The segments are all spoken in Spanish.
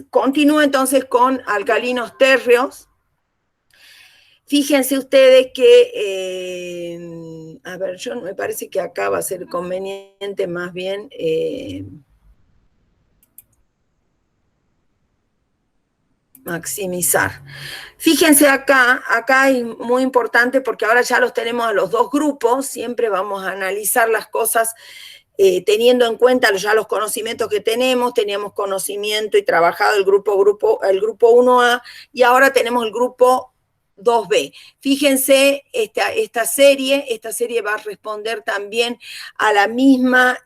Continúo entonces con alcalinos térreos. Fíjense ustedes que, a ver, yo me parece que acá va a ser conveniente más bien maximizar. Fíjense acá es muy importante porque ahora ya los tenemos a los dos grupos, siempre vamos a analizar las cosas teniendo en cuenta ya los conocimientos que teníamos conocimiento y trabajado el grupo 1A y ahora tenemos el grupo 2B. Fíjense, esta serie va a responder también a la misma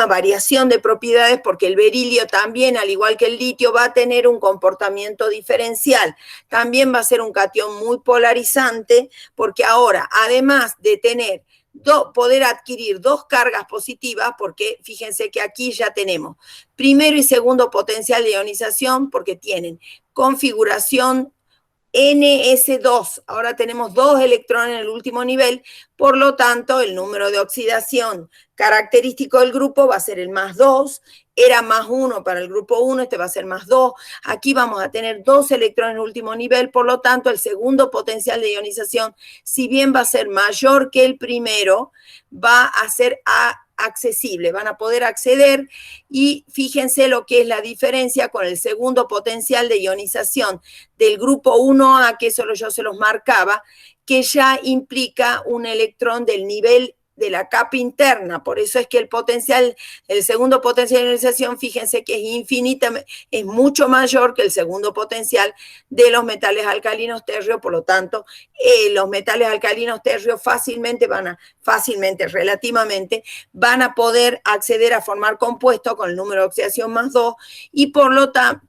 variación de propiedades, porque el berilio también, al igual que el litio, va a tener un comportamiento diferencial. También va a ser un catión muy polarizante, porque ahora, además de tener poder adquirir dos cargas positivas, porque fíjense que aquí ya tenemos primero y segundo potencial de ionización, porque tienen configuración NS2, ahora tenemos 2 electrones en el último nivel, por lo tanto el número de oxidación característico del grupo va a ser el más 2, era más 1 para el grupo 1, este va a ser más 2, aquí vamos a tener 2 electrones en el último nivel, por lo tanto el segundo potencial de ionización, si bien va a ser mayor que el primero, va a ser accesible, van a poder acceder y fíjense lo que es la diferencia con el segundo potencial de ionización del grupo 1A, que eso yo se los marcaba, que ya implica un electrón del nivel de la capa interna, por eso es que el segundo potencial de ionización, fíjense que es infinitamente, es mucho mayor que el segundo potencial de los metales alcalinos térreos, por lo tanto, los metales alcalinos térreos relativamente, van a poder acceder a formar compuestos con el número de oxidación más 2, y por lo tanto,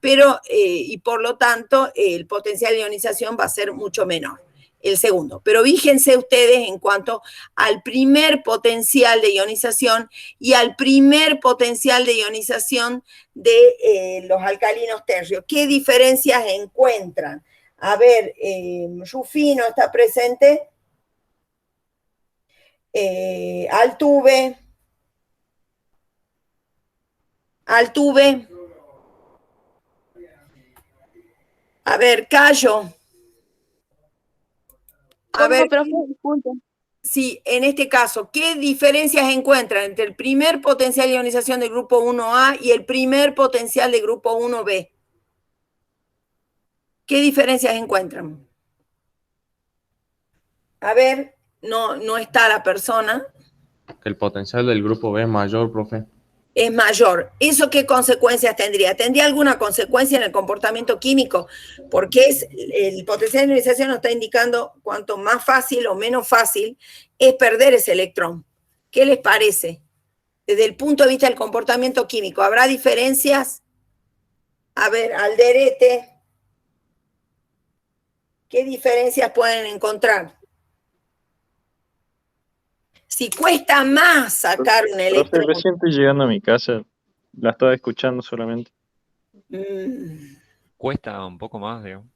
el potencial de ionización va a ser mucho menor. El segundo. Pero fíjense ustedes en cuanto al primer potencial de ionización y al primer potencial de ionización de los alcalinos térreos. ¿Qué diferencias encuentran? A ver, Rufino está presente. Altuve. A ver, Cayo. A ver, profe, disculpe. Sí, en este caso, ¿qué diferencias encuentran entre el primer potencial de ionización del grupo 1A y el primer potencial del grupo 1B? ¿Qué diferencias encuentran? A ver, no está la persona. Que el potencial del grupo B es mayor, profe. Es mayor. ¿Eso qué consecuencias tendría? ¿Tendría alguna consecuencia en el comportamiento químico? Porque el potencial de ionización nos está indicando cuanto más fácil o menos fácil es perder ese electrón. ¿Qué les parece? Desde el punto de vista del comportamiento químico, ¿habrá diferencias? A ver, Alderete, ¿qué diferencias pueden encontrar? Si cuesta más sacar un electrón. Recién estoy llegando a mi casa, la estaba escuchando solamente. Cuesta un poco más, digamos,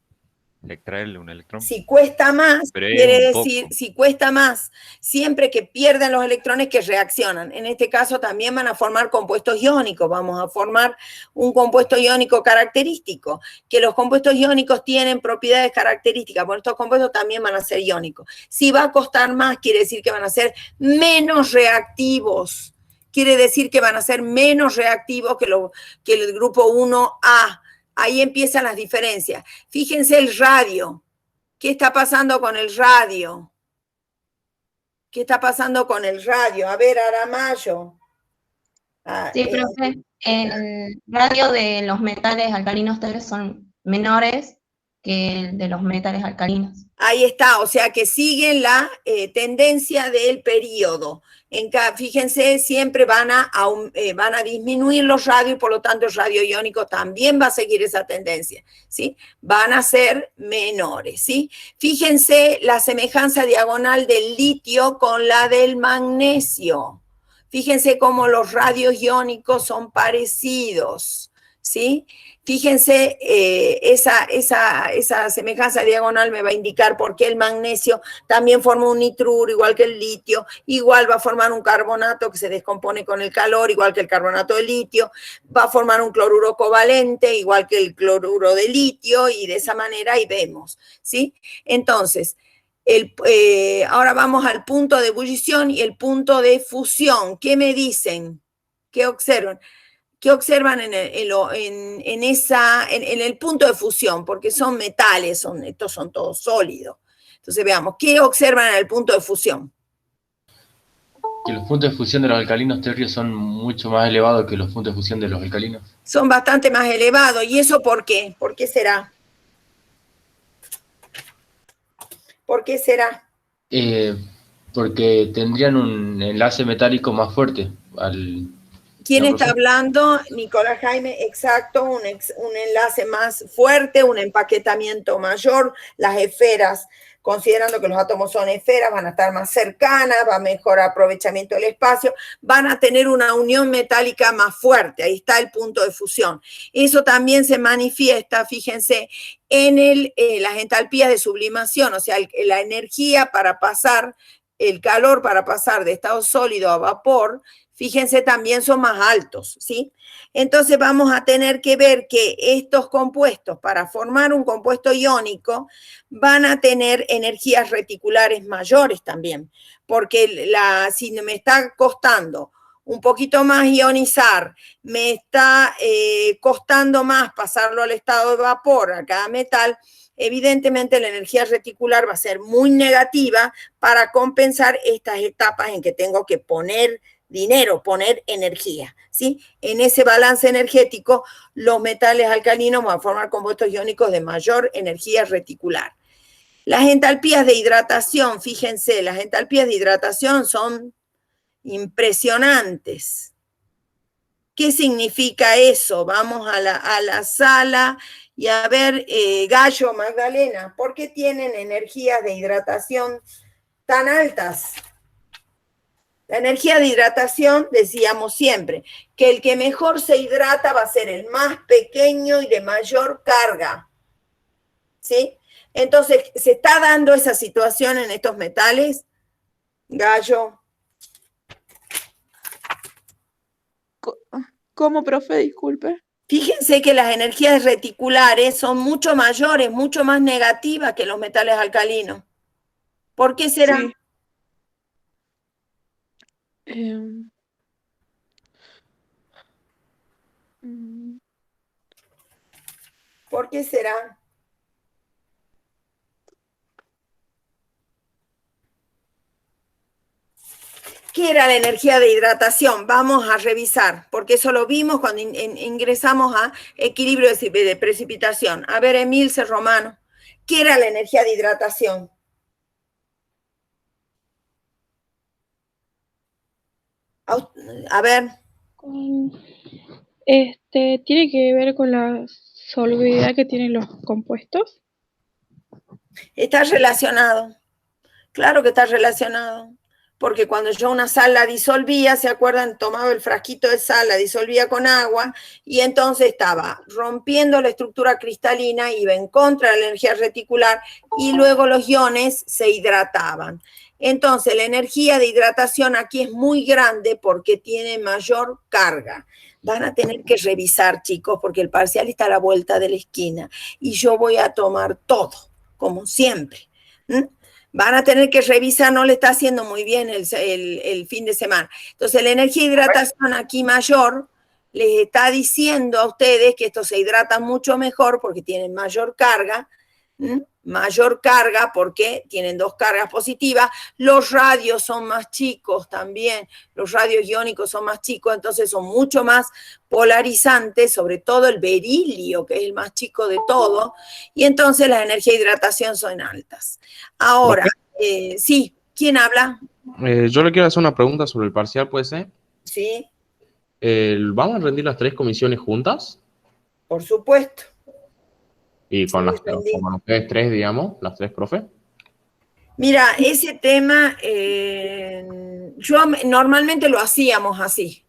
extraerle un electrón. Si cuesta más, pero quiere decir, si cuesta más, siempre que pierden los electrones que reaccionan. En este caso también van a formar compuestos iónicos, vamos a formar un compuesto iónico característico, que los compuestos iónicos tienen propiedades características, bueno, estos compuestos también van a ser iónicos. Si va a costar más, quiere decir que van a ser menos reactivos, quiere decir que van a ser menos reactivos que el grupo 1A. Ahí empiezan las diferencias. Fíjense el radio. ¿Qué está pasando con el radio? ¿Qué está pasando con el radio? A ver, Aramayo. Sí, profe. El radio de los metales alcalinos térreos son menores que el de los metales alcalinos. Ahí está, o sea que siguen la tendencia del periodo. Fíjense, siempre van a disminuir los radios y por lo tanto el radio iónico también va a seguir esa tendencia, ¿sí? Van a ser menores, ¿sí? Fíjense la semejanza diagonal del litio con la del magnesio. Fíjense cómo los radios iónicos son parecidos, ¿sí? Fíjense, esa semejanza diagonal me va a indicar por qué el magnesio también forma un nitruro, igual que el litio, igual va a formar un carbonato que se descompone con el calor, igual que el carbonato de litio, va a formar un cloruro covalente, igual que el cloruro de litio, y de esa manera ahí vemos, ¿sí? Entonces, ahora vamos al punto de ebullición y el punto de fusión. ¿Qué me dicen? ¿Qué observan? ¿Qué observan en el punto de fusión? Porque son metales, estos son todos sólidos. Entonces veamos, ¿qué observan en el punto de fusión? Que los puntos de fusión de los alcalinos tercios son mucho más elevados que los puntos de fusión de los alcalinos. Son bastante más elevados. ¿Y eso por qué? ¿Por qué será? ¿Por qué será? Porque tendrían un enlace metálico más fuerte al... ¿Quién está hablando? Nicolás Jaime, exacto, un enlace más fuerte, un empaquetamiento mayor, las esferas, considerando que los átomos son esferas, van a estar más cercanas, va a mejorar aprovechamiento del espacio, van a tener una unión metálica más fuerte, ahí está el punto de fusión. Eso también se manifiesta, fíjense, en las entalpías de sublimación, o sea, la energía para pasar, el calor para pasar de estado sólido a vapor, fíjense, también son más altos, ¿sí? Entonces vamos a tener que ver que estos compuestos, para formar un compuesto iónico, van a tener energías reticulares mayores también, porque si me está costando un poquito más ionizar, me está costando más pasarlo al estado de vapor a cada metal, evidentemente la energía reticular va a ser muy negativa para compensar estas etapas en que tengo que poner dinero, poner energía, ¿sí? En ese balance energético, los metales alcalinos van a formar compuestos iónicos de mayor energía reticular. Las entalpías de hidratación, fíjense, las entalpías de hidratación son impresionantes. ¿Qué significa eso? Vamos a la sala y a ver, Gallo, Magdalena, ¿por qué tienen energías de hidratación tan altas? La energía de hidratación, decíamos siempre, que el que mejor se hidrata va a ser el más pequeño y de mayor carga, ¿sí? Entonces, ¿se está dando esa situación en estos metales? Gallo. ¿Cómo, profe? Disculpe. Fíjense que las energías reticulares son mucho mayores, mucho más negativas que los metales alcalinos. ¿Por qué será? Sí. ¿Por qué será? ¿Qué era la energía de hidratación? Vamos a revisar, porque eso lo vimos cuando ingresamos a equilibrio de precipitación. A ver, Emilce Romano, ¿qué era la energía de hidratación? A ver. ¿Tiene que ver con la solubilidad que tienen los compuestos? Está relacionado. Claro que está relacionado. Porque cuando yo una sal la disolvía, ¿se acuerdan? Tomaba el frasquito de sal, la disolvía con agua, y entonces estaba rompiendo la estructura cristalina, iba en contra de la energía reticular, y luego los iones se hidrataban. Entonces, la energía de hidratación aquí es muy grande porque tiene mayor carga. Van a tener que revisar, chicos, porque el parcial está a la vuelta de la esquina, y yo voy a tomar todo, como siempre. Van a tener que revisar, no le está haciendo muy bien el fin de semana. Entonces, la energía de hidratación aquí mayor les está diciendo a ustedes que estos se hidratan mucho mejor porque tienen mayor carga, porque tienen dos cargas positivas. Los radios son más chicos también, los radios iónicos son más chicos, entonces son mucho más polarizantes, sobre todo el berilio, que es el más chico de todo, y entonces las energías de hidratación son altas. Ahora, sí, ¿quién habla? Yo le quiero hacer una pregunta sobre el parcial, ¿puede ser? Sí. ¿Vamos a rendir las 3 comisiones juntas? Por supuesto. Y con ustedes 3, digamos, las 3, profe. Mira, ese tema, yo normalmente lo hacíamos así.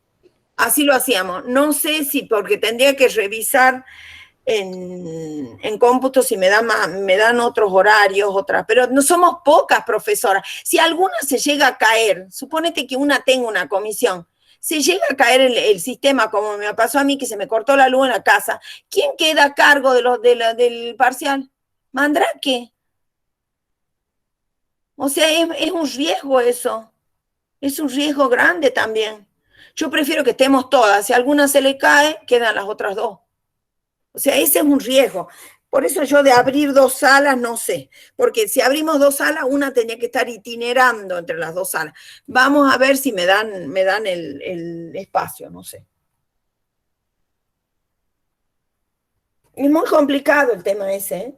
Así lo hacíamos. No sé si, porque tendría que revisar en cómputo si me dan otros horarios, pero no somos pocas profesoras. Si alguna se llega a caer, suponete que una tenga una comisión, se llega a caer el sistema, como me pasó a mí, que se me cortó la luz en la casa, ¿quién queda a cargo del parcial? Mandrake. O sea, es un riesgo eso. Es un riesgo grande también. Yo prefiero que estemos todas. Si a alguna se le cae, quedan las otras dos. O sea, ese es un riesgo. Por eso yo de abrir 2 salas no sé. Porque si abrimos 2 salas, una tenía que estar itinerando entre las 2 salas. Vamos a ver si me dan el espacio, no sé. Es muy complicado el tema ese, ¿eh?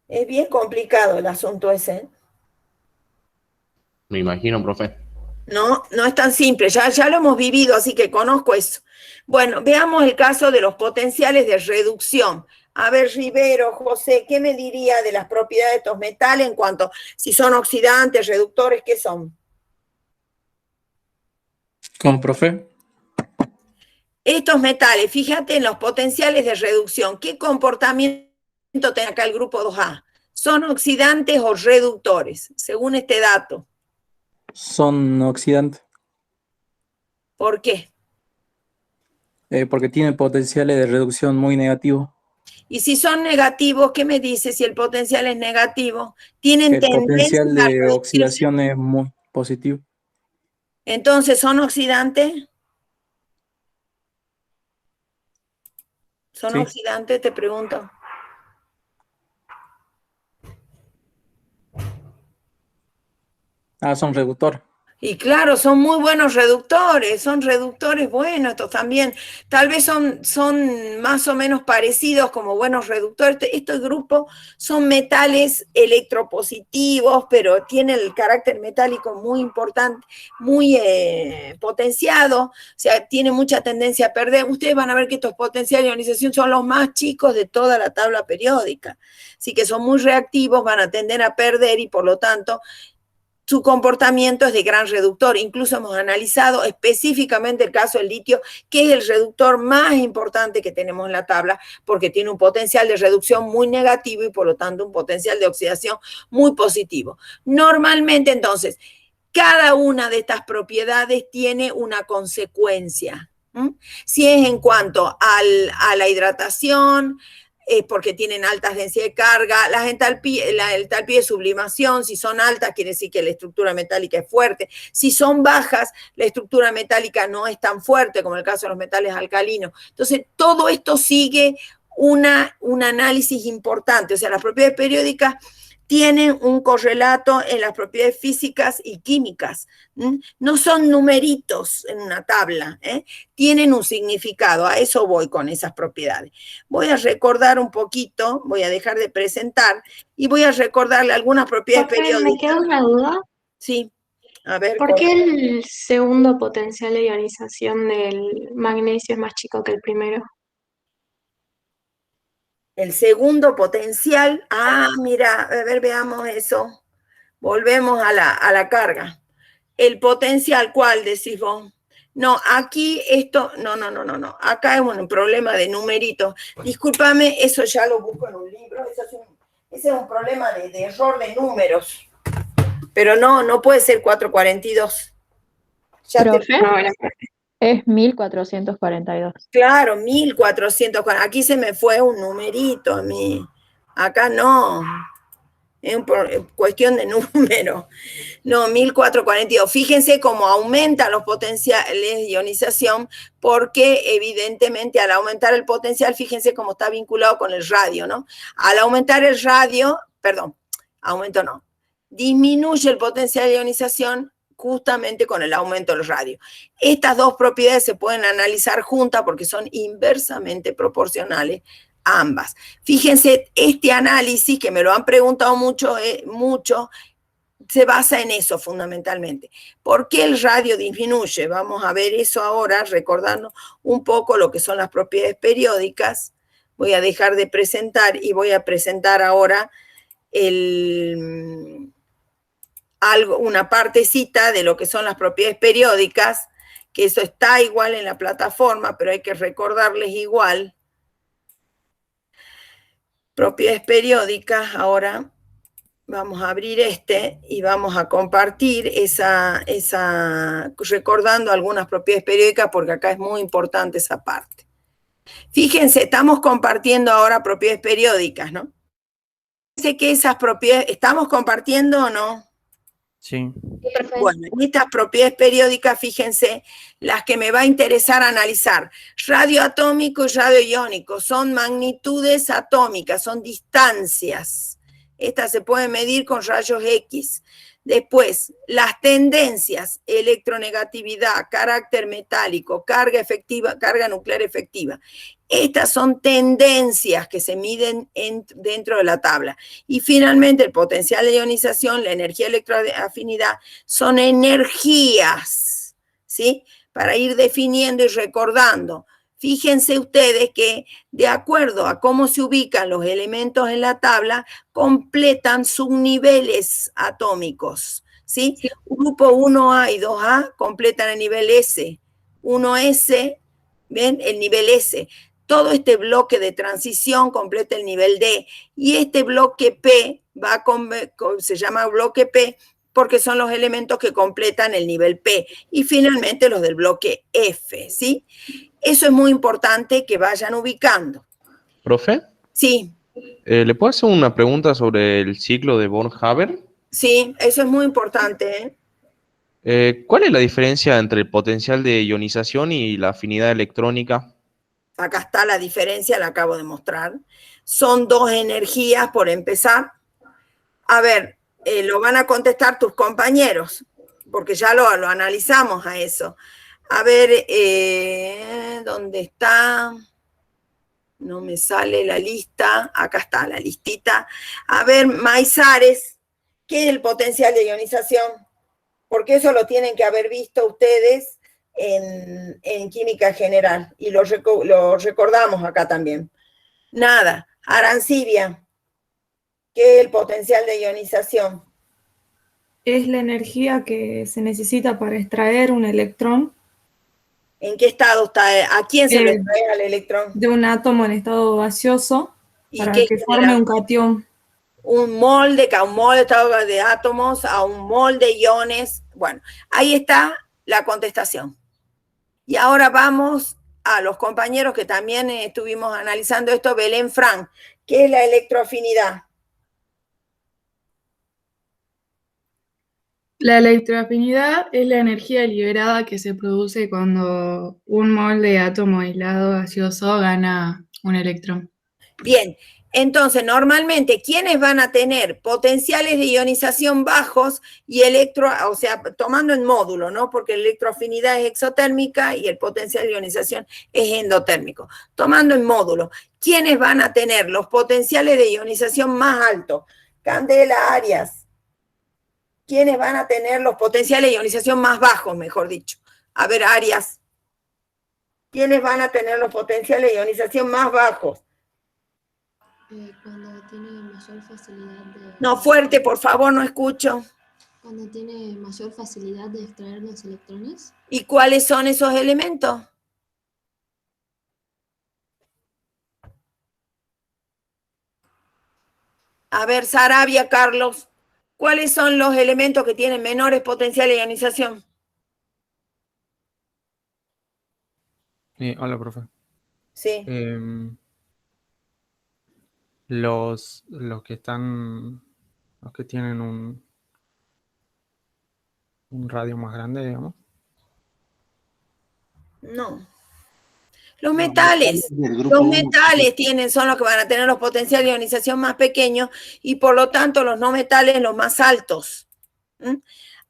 Es bien complicado el asunto ese, ¿eh? Me imagino, profe. No, no es tan simple, ya lo hemos vivido, así que conozco eso. Bueno, veamos el caso de los potenciales de reducción. A ver, Rivero, José, ¿qué me diría de las propiedades de estos metales en cuanto si son oxidantes, reductores, qué son? ¿Cómo, profe? Estos metales, fíjate en los potenciales de reducción. ¿Qué comportamiento tiene acá el grupo 2A? ¿Son oxidantes o reductores, según este dato? Son oxidantes. ¿Por qué? Porque tienen potenciales de reducción muy negativos. Y si son negativos, ¿qué me dice si el potencial es negativo? ¿Tienen El tendencia potencial a de reducirse? oxidación es muy positivo. Entonces, ¿son oxidantes? ¿Son Sí. oxidantes? Te pregunto. Son reductor. Y claro, son muy buenos reductores, son reductores buenos estos también. Tal vez son más o menos parecidos como buenos reductores. Estos grupos son metales electropositivos, pero tienen el carácter metálico muy importante, muy potenciado, o sea, tiene mucha tendencia a perder. Ustedes van a ver que estos potenciales de ionización son los más chicos de toda la tabla periódica. Así que son muy reactivos, van a tender a perder y por lo tanto su comportamiento es de gran reductor. Incluso hemos analizado específicamente el caso del litio, que es el reductor más importante que tenemos en la tabla, porque tiene un potencial de reducción muy negativo y por lo tanto un potencial de oxidación muy positivo. Normalmente, entonces, cada una de estas propiedades tiene una consecuencia. Si es en cuanto a la hidratación, porque tienen altas densidades de carga, la entalpía de sublimación, si son altas quiere decir que la estructura metálica es fuerte, si son bajas la estructura metálica no es tan fuerte como en el caso de los metales alcalinos. Entonces todo esto sigue un análisis importante, o sea, las propiedades periódicas tienen un correlato en las propiedades físicas y químicas. No son numeritos en una tabla, tienen un significado, a eso voy con esas propiedades. Voy a recordar un poquito, voy a dejar de presentar y voy a recordarle algunas propiedades periódicas. Me queda una duda. Sí, a ver. ¿Por qué el segundo potencial de ionización del magnesio es más chico que el primero? El segundo potencial, mira, a ver, veamos eso. Volvemos a la carga. El potencial, ¿cuál decís vos? No, aquí esto, no. Acá es un problema de numeritos. Discúlpame, eso ya lo busco en un libro. Ese es un problema de error de números. Pero no puede ser 442. ¿Profe? Es 1442. Claro, 1440. Aquí se me fue un numerito a mí. Acá no. Es cuestión de número. No, 1442. Fíjense cómo aumentan los potenciales de ionización, porque evidentemente al aumentar el potencial, fíjense cómo está vinculado con el radio, ¿no? Al aumentar el radio, disminuye el potencial de ionización justamente con el aumento del radio. Estas dos propiedades se pueden analizar juntas porque son inversamente proporcionales ambas. Fíjense, este análisis, que me lo han preguntado mucho, se basa en eso fundamentalmente. ¿Por qué el radio disminuye? Vamos a ver eso ahora, recordando un poco lo que son las propiedades periódicas. Voy a dejar de presentar y voy a presentar ahora una partecita de lo que son las propiedades periódicas, que eso está igual en la plataforma, pero hay que recordarles igual. Propiedades periódicas, ahora vamos a abrir y vamos a compartir recordando algunas propiedades periódicas, porque acá es muy importante esa parte. Fíjense, estamos compartiendo ahora propiedades periódicas, ¿no? Fíjense que esas propiedades, ¿estamos compartiendo o no? Sí. Bueno, estas propiedades periódicas, fíjense, las que me va a interesar analizar. Radioatómico y radioiónico son magnitudes atómicas, son distancias. Estas se pueden medir con rayos X. Después, las tendencias, electronegatividad, carácter metálico, carga efectiva, carga nuclear efectiva. Estas son tendencias que se miden dentro de la tabla. Y finalmente, el potencial de ionización, la energía electroafinidad, son energías, ¿sí? Para ir definiendo y recordando. Fíjense ustedes que, de acuerdo a cómo se ubican los elementos en la tabla, completan subniveles atómicos, ¿sí? Grupo 1A y 2A completan el nivel S. 1S, ¿ven? El nivel S. Todo este bloque de transición completa el nivel D. Y este bloque P se llama bloque P porque son los elementos que completan el nivel P. Y finalmente los del bloque F, ¿sí? Eso es muy importante que vayan ubicando. ¿Profe? Sí. ¿Le puedo hacer una pregunta sobre el ciclo de Born-Haber? Sí, eso es muy importante, ¿eh? ¿Cuál es la diferencia entre el potencial de ionización y la afinidad electrónica? Acá está la diferencia, la acabo de mostrar. Son dos energías, por empezar. A ver, lo van a contestar tus compañeros, porque ya lo analizamos a eso. A ver, ¿dónde está? No me sale la lista. Acá está la listita. A ver, Maizares, ¿qué es el potencial de ionización? Porque eso lo tienen que haber visto ustedes en química general. Y lo recordamos acá también. Nada. Arancibia, ¿qué es el potencial de ionización? Es la energía que se necesita para extraer un electrón. ¿En qué estado está? ¿A quién se le extrae al electrón? De un átomo en estado gaseoso para que forme un catión. Un mol de átomos a un mol de iones. Bueno, ahí está la contestación. Y ahora vamos a los compañeros que también estuvimos analizando esto. Belén Frank, ¿qué es la electroafinidad? La electroafinidad es la energía liberada que se produce cuando un mol de átomo aislado gaseoso gana un electrón. Bien, entonces normalmente, ¿quiénes van a tener potenciales de ionización bajos y o sea, tomando en módulo, ¿no? Porque la electroafinidad es exotérmica y el potencial de ionización es endotérmico. Tomando en módulo, ¿quiénes van a tener los potenciales de ionización más altos? Candela, Arias. ¿Quiénes van a tener los potenciales de ionización más bajos, mejor dicho? A ver, Arias. ¿Quiénes van a tener los potenciales de ionización más bajos? Cuando tiene mayor facilidad de... No, fuerte, por favor, no escucho. Cuando tiene mayor facilidad de extraer los electrones. ¿Y cuáles son esos elementos? A ver, Sarabia, Carlos, ¿cuáles son los elementos que tienen menores potenciales de ionización? Hola, profe. Sí. Los que tienen un radio más grande, digamos. No. Los metales son los que van a tener los potenciales de ionización más pequeños y por lo tanto los no metales los más altos.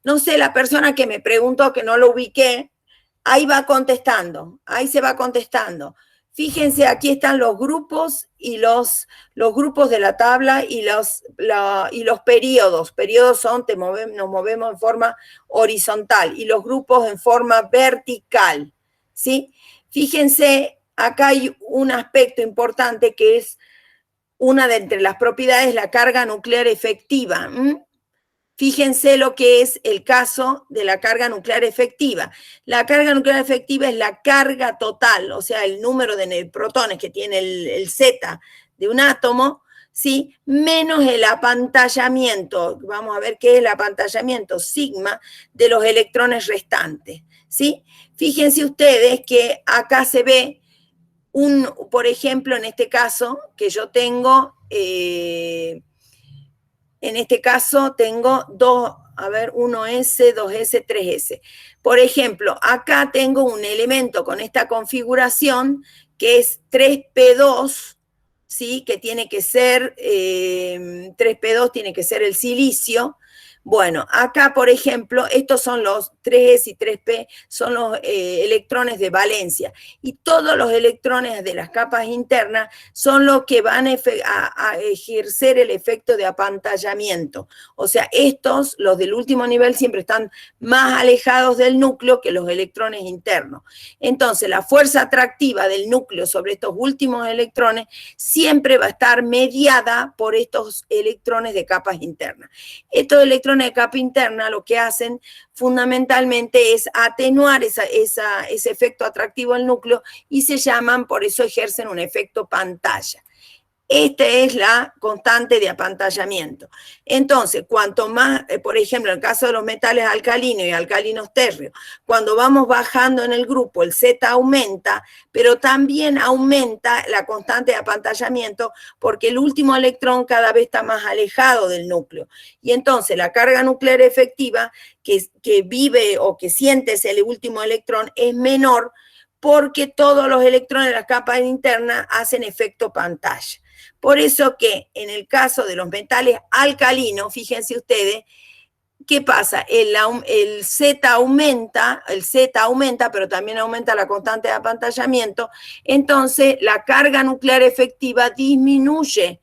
No sé, la persona que me preguntó, que no lo ubiqué, ahí va contestando, ahí se va contestando. Fíjense, aquí están los grupos y los grupos de la tabla y los periodos. Periodos son, nos movemos en forma horizontal y los grupos en forma vertical, ¿sí? Fíjense, acá hay un aspecto importante que es una de entre las propiedades, la carga nuclear efectiva. Fíjense lo que es el caso de la carga nuclear efectiva. La carga nuclear efectiva es la carga total, o sea, el número de protones que tiene el Z de un átomo, ¿sí? Menos el apantallamiento. Vamos a ver qué es el apantallamiento, sigma, de los electrones restantes, ¿sí? Fíjense ustedes que acá se ve por ejemplo, en este caso, que yo tengo... en este caso tengo 1S, 2S, 3S. Por ejemplo, acá tengo un elemento con esta configuración que es 3P2, ¿sí? Que tiene que ser, 3P2 tiene que ser el silicio. Bueno, acá, por ejemplo, estos son los 3S y 3P, son los electrones de valencia. Y todos los electrones de las capas internas son los que van a ejercer el efecto de apantallamiento. O sea, estos, los del último nivel, siempre están más alejados del núcleo que los electrones internos. Entonces, la fuerza atractiva del núcleo sobre estos últimos electrones siempre va a estar mediada por estos electrones de capas internas. Estos electrones de capa interna lo que hacen fundamentalmente es atenuar ese efecto atractivo al núcleo y se llaman, por eso ejercen un efecto pantalla. Esta es la constante de apantallamiento. Entonces, cuanto más, por ejemplo, en el caso de los metales alcalinos y alcalinos térreos, cuando vamos bajando en el grupo, el Z aumenta, pero también aumenta la constante de apantallamiento porque el último electrón cada vez está más alejado del núcleo. Y entonces la carga nuclear efectiva que vive o que siente ese último electrón es menor porque todos los electrones de la capa interna hacen efecto pantalla. Por eso que en el caso de los metales alcalinos, fíjense ustedes, ¿qué pasa? El Z aumenta, pero también aumenta la constante de apantallamiento, entonces la carga nuclear efectiva disminuye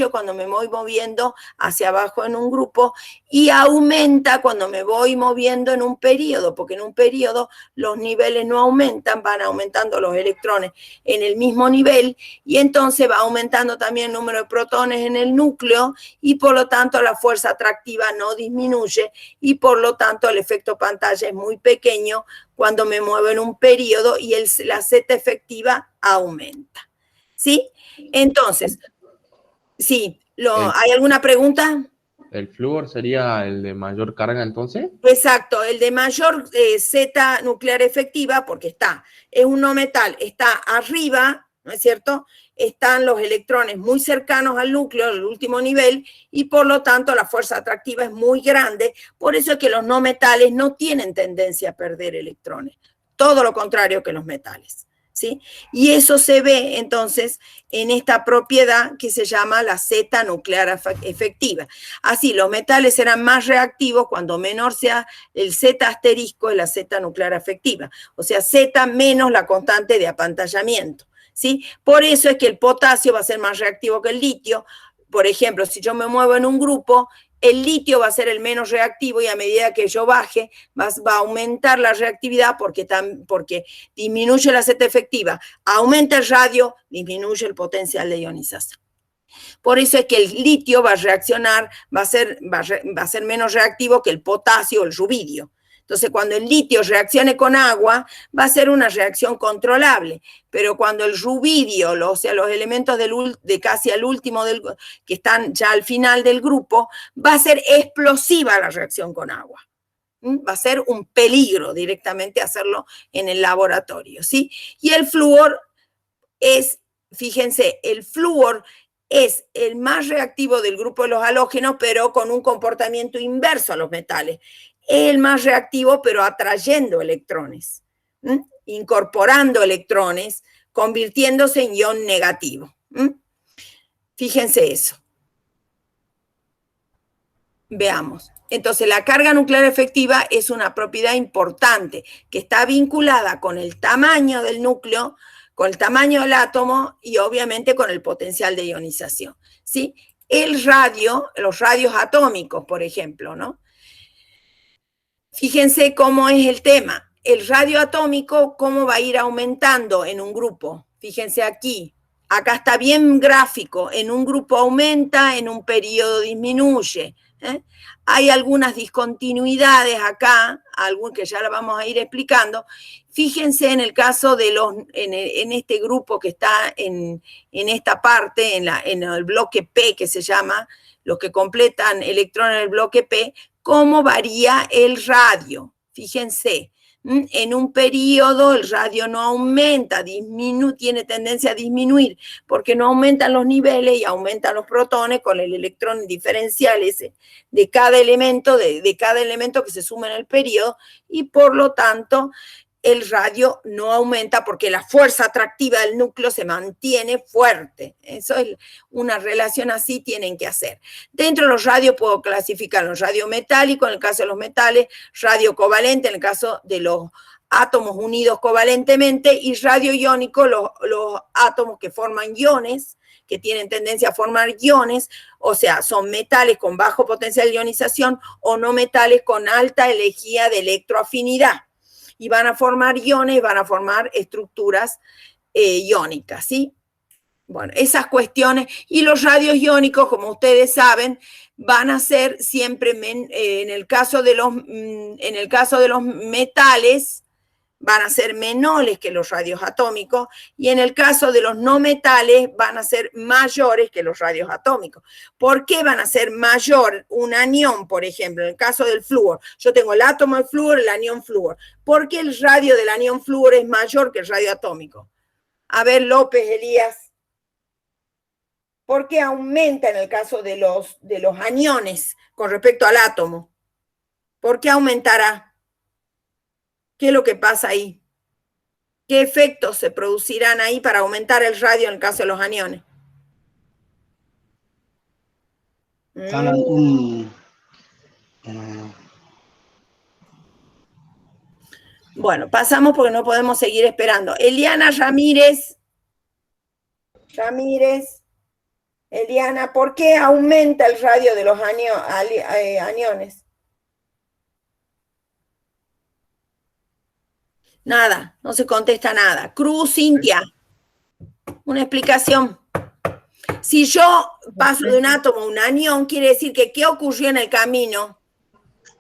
cuando me voy moviendo hacia abajo en un grupo y aumenta cuando me voy moviendo en un período, porque en un período los niveles no aumentan, van aumentando los electrones en el mismo nivel y entonces va aumentando también el número de protones en el núcleo y por lo tanto la fuerza atractiva no disminuye y por lo tanto el efecto pantalla es muy pequeño cuando me muevo en un período y la Z efectiva aumenta. ¿Sí? Entonces... Sí, ¿hay alguna pregunta? ¿El flúor sería el de mayor carga entonces? Exacto, el de mayor Z nuclear efectiva, porque es un no metal, está arriba, ¿no es cierto? Están los electrones muy cercanos al núcleo, el último nivel, y por lo tanto la fuerza atractiva es muy grande, por eso es que los no metales no tienen tendencia a perder electrones, todo lo contrario que los metales. ¿Sí? Y eso se ve entonces en esta propiedad que se llama la Z nuclear efectiva. Así, los metales serán más reactivos cuando menor sea el Z asterisco de la Z nuclear efectiva, o sea, Z menos la constante de apantallamiento. ¿Sí? Por eso es que el potasio va a ser más reactivo que el litio. Por ejemplo, si yo me muevo en un grupo, el litio va a ser el menos reactivo y a medida que yo baje va a aumentar la reactividad porque disminuye la Z efectiva, aumenta el radio, disminuye el potencial de ionización. Por eso es que el litio va a reaccionar, va a ser menos reactivo que el potasio o el rubidio. Entonces, cuando el litio reaccione con agua, va a ser una reacción controlable. Pero cuando el rubidio, o sea, los elementos de casi al último, que están ya al final del grupo, va a ser explosiva la reacción con agua. Va a ser un peligro directamente hacerlo en el laboratorio, ¿sí? Y el flúor fíjense, el flúor es el más reactivo del grupo de los halógenos, pero con un comportamiento inverso a los metales. Es el más reactivo, pero atrayendo electrones, incorporando electrones, convirtiéndose en ion negativo. Fíjense eso. Veamos. Entonces, la carga nuclear efectiva es una propiedad importante que está vinculada con el tamaño del núcleo, con el tamaño del átomo y obviamente con el potencial de ionización. ¿Sí? Los radios atómicos, por ejemplo, ¿no? Fíjense cómo es el tema. El radio atómico, cómo va a ir aumentando en un grupo. Fíjense aquí. Acá está bien gráfico. En un grupo aumenta, en un periodo disminuye. Hay algunas discontinuidades acá, que ya la vamos a ir explicando. Fíjense en el caso de en este grupo que está en esta parte, en el bloque P que se llama, los que completan electrones en el bloque P, cómo varía el radio. Fíjense, en un periodo el radio no aumenta, tiene tendencia a disminuir, porque no aumentan los niveles y aumentan los protones con el electrón diferencial ese de cada elemento, de cada elemento que se suma en el periodo, y por lo tanto el radio no aumenta porque la fuerza atractiva del núcleo se mantiene fuerte. Eso es una relación así, tienen que hacer. Dentro de los radios puedo clasificar los radiometálicos, en el caso de los metales, radio covalente, en el caso de los átomos unidos covalentemente, y radio iónico, los átomos que forman iones, que tienen tendencia a formar iones, o sea, son metales con bajo potencial de ionización o no metales con alta energía de electroafinidad. Y van a formar iones, van a formar estructuras iónicas, ¿sí? Bueno, esas cuestiones. Y los radios iónicos, como ustedes saben, van a ser siempre, en el caso de los metales, van a ser menores que los radios atómicos, y en el caso de los no metales van a ser mayores que los radios atómicos. ¿Por qué van a ser mayor un anión, por ejemplo? En el caso del flúor, yo tengo el átomo de flúor, el anión flúor. ¿Por qué el radio del anión flúor es mayor que el radio atómico? A ver, López, Elías. ¿Por qué aumenta en el caso de los aniones con respecto al átomo? ¿Por qué aumentará? ¿Qué es lo que pasa ahí? ¿Qué efectos se producirán ahí para aumentar el radio en el caso de los aniones? Bueno, pasamos porque no podemos seguir esperando. Eliana Ramírez. Eliana, ¿por qué aumenta el radio de los aniones? Nada, no se contesta nada. Cruz, Cintia, una explicación. Si yo paso de un átomo a un anión, quiere decir que ¿qué ocurrió en el camino?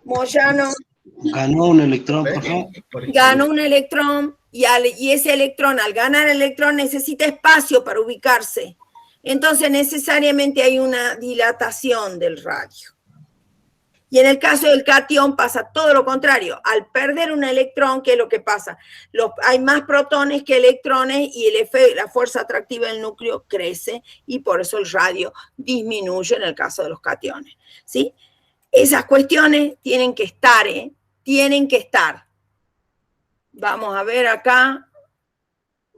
Moyano. Ganó un electrón, por favor. Ganó un electrón y ese electrón, al ganar el electrón, necesita espacio para ubicarse. Entonces, necesariamente hay una dilatación del radio. Y en el caso del catión pasa todo lo contrario. Al perder un electrón, ¿qué es lo que pasa? Hay más protones que electrones y la fuerza atractiva del núcleo crece y por eso el radio disminuye en el caso de los cationes, ¿sí? Esas cuestiones tienen que estar, tienen que estar. Vamos a ver acá.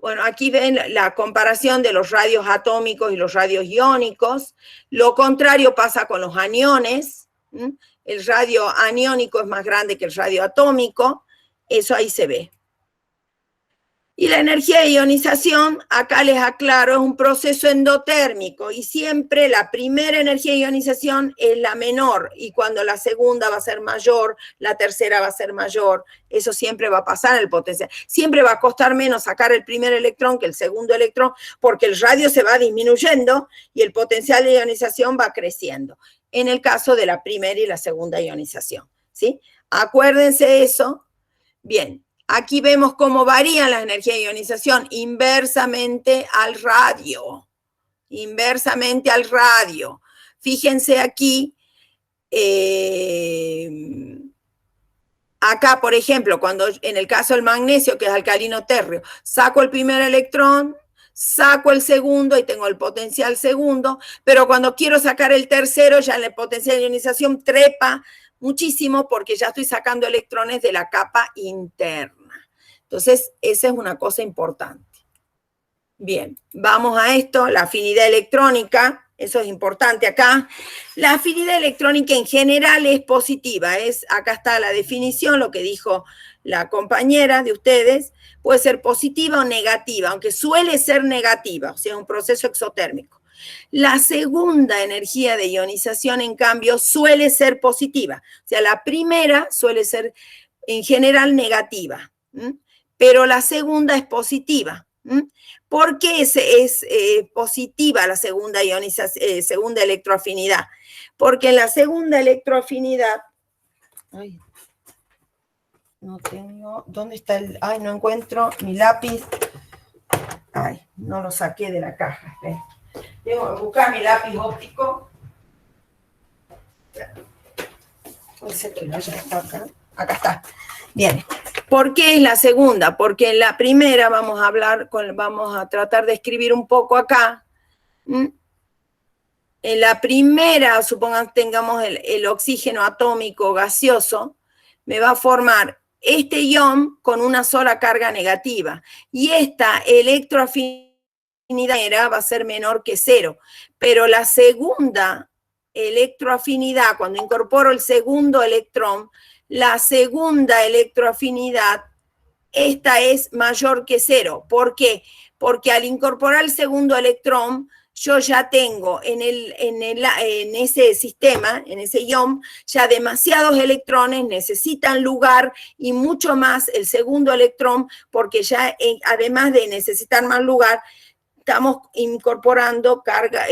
Bueno, aquí ven la comparación de los radios atómicos y los radios iónicos. Lo contrario pasa con los aniones. El radio aniónico es más grande que el radio atómico, eso ahí se ve. Y la energía de ionización, acá les aclaro, es un proceso endotérmico y siempre la primera energía de ionización es la menor y cuando la segunda va a ser mayor, la tercera va a ser mayor, eso siempre va a pasar en el potencial. Siempre va a costar menos sacar el primer electrón que el segundo electrón porque el radio se va disminuyendo y el potencial de ionización va creciendo. En el caso de la primera y la segunda ionización, ¿sí? Acuérdense eso. Bien. Aquí vemos cómo varían las energías de ionización inversamente al radio. Inversamente al radio. Fíjense aquí, acá, por ejemplo, cuando en el caso del magnesio, que es alcalino térreo, saco el primer electrón, saco el segundo y tengo el potencial segundo, pero cuando quiero sacar el tercero, ya el potencial de ionización trepa muchísimo porque ya estoy sacando electrones de la capa interna. Entonces, esa es una cosa importante. Bien, vamos a esto, la afinidad electrónica, eso es importante acá. La afinidad electrónica en general es positiva, acá está la definición, lo que dijo la compañera de ustedes, puede ser positiva o negativa, aunque suele ser negativa, o sea, un proceso exotérmico. La segunda energía de ionización, en cambio, suele ser positiva, o sea, la primera suele ser en general negativa, pero la segunda es positiva, ¿Por qué es positiva la segunda segunda electroafinidad? Porque en la segunda electroafinidad, ay, no tengo, ¿dónde está el? Ay, no encuentro mi lápiz. Ay, no lo saqué de la caja. Tengo que buscar mi lápiz óptico. Puede ser que no haya estado acá. Acá está. Bien. ¿Por qué es la segunda? Porque en la primera vamos a tratar de escribir un poco acá. En la primera, supongan que tengamos el oxígeno atómico gaseoso, me va a formar este ion con una sola carga negativa. Y esta electroafinidad va a ser menor que 0. Pero la segunda electroafinidad, cuando incorporo el segundo electrón, la segunda electroafinidad, esta es mayor que 0. ¿Por qué? Porque al incorporar el segundo electrón, yo ya tengo en ese sistema, en ese ion, ya demasiados electrones necesitan lugar y mucho más el segundo electrón, porque ya además de necesitar más lugar, estamos incorporando cargas,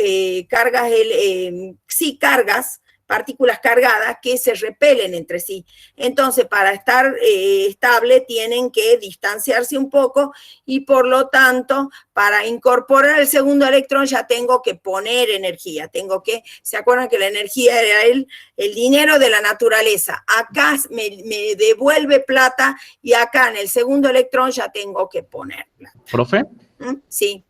partículas cargadas que se repelen entre sí. Entonces, para estar estable, tienen que distanciarse un poco y, por lo tanto, para incorporar el segundo electrón ya tengo que poner energía. ¿Se acuerdan que la energía era el dinero de la naturaleza? Acá me devuelve plata y acá en el segundo electrón ya tengo que poner plata. ¿Profe? Sí.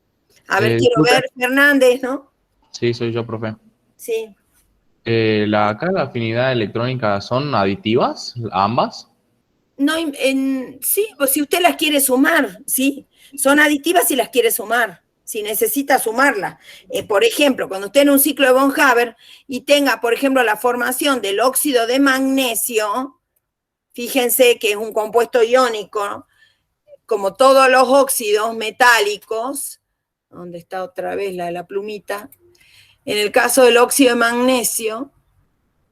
A ver, quiero ver, Fernández, ¿no? Sí, soy yo, profe. Sí. ¿La carga de afinidad electrónica son aditivas, ambas? No, sí, pues si usted las quiere sumar, sí. Son aditivas si las quiere sumar, si necesita sumarla. Por ejemplo, cuando usted en un ciclo de von Haber y tenga, por ejemplo, la formación del óxido de magnesio, fíjense que es un compuesto iónico, como todos los óxidos metálicos. ¿Dónde está otra vez la plumita? En el caso del óxido de magnesio,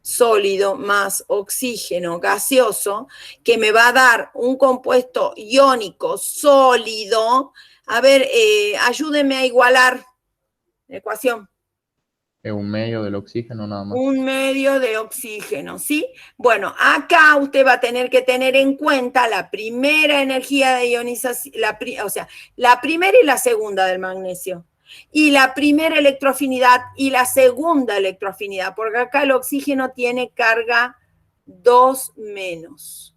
sólido más oxígeno gaseoso, que me va a dar un compuesto iónico sólido. A ver, ayúdenme a igualar la ecuación. Un medio del oxígeno nada más. Un medio de oxígeno, ¿sí? Bueno, acá usted va a tener que tener en cuenta la primera energía de ionización, la primera y la segunda del magnesio. Y la primera electroafinidad y la segunda electroafinidad, porque acá el oxígeno tiene carga 2 menos.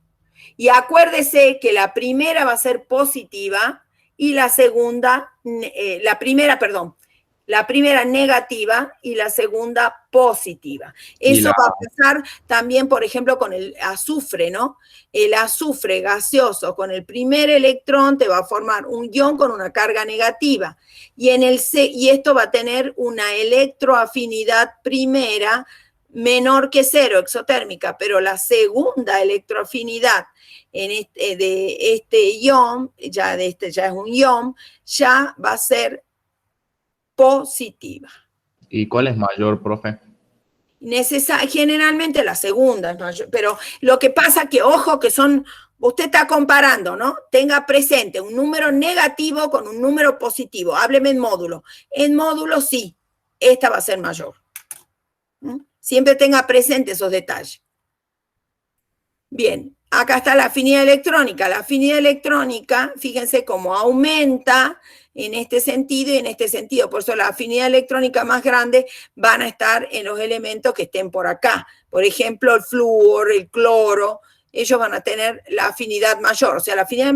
Y acuérdese que la primera va a ser positiva y la segunda, la primera negativa y la segunda positiva. Eso va a pasar también, por ejemplo, con el azufre, ¿no? El azufre gaseoso con el primer electrón te va a formar un ion con una carga negativa. Y esto va a tener una electroafinidad primera menor que 0, exotérmica, pero la segunda electroafinidad de este ion, ya es un ion, ya va a ser positiva. ¿Y cuál es mayor, profe? Generalmente la segunda es mayor, pero lo que pasa que, ojo, que usted está comparando, ¿no? Tenga presente un número negativo con un número positivo. Hábleme en módulo. En módulo sí, esta va a ser mayor. Siempre tenga presente esos detalles. Bien, acá está la afinidad electrónica. La afinidad electrónica, fíjense cómo aumenta en este sentido y en este sentido. Por eso la afinidad electrónica más grande van a estar en los elementos que estén por acá. Por ejemplo, el flúor, el cloro, ellos van a tener la afinidad mayor. O sea, la afinidad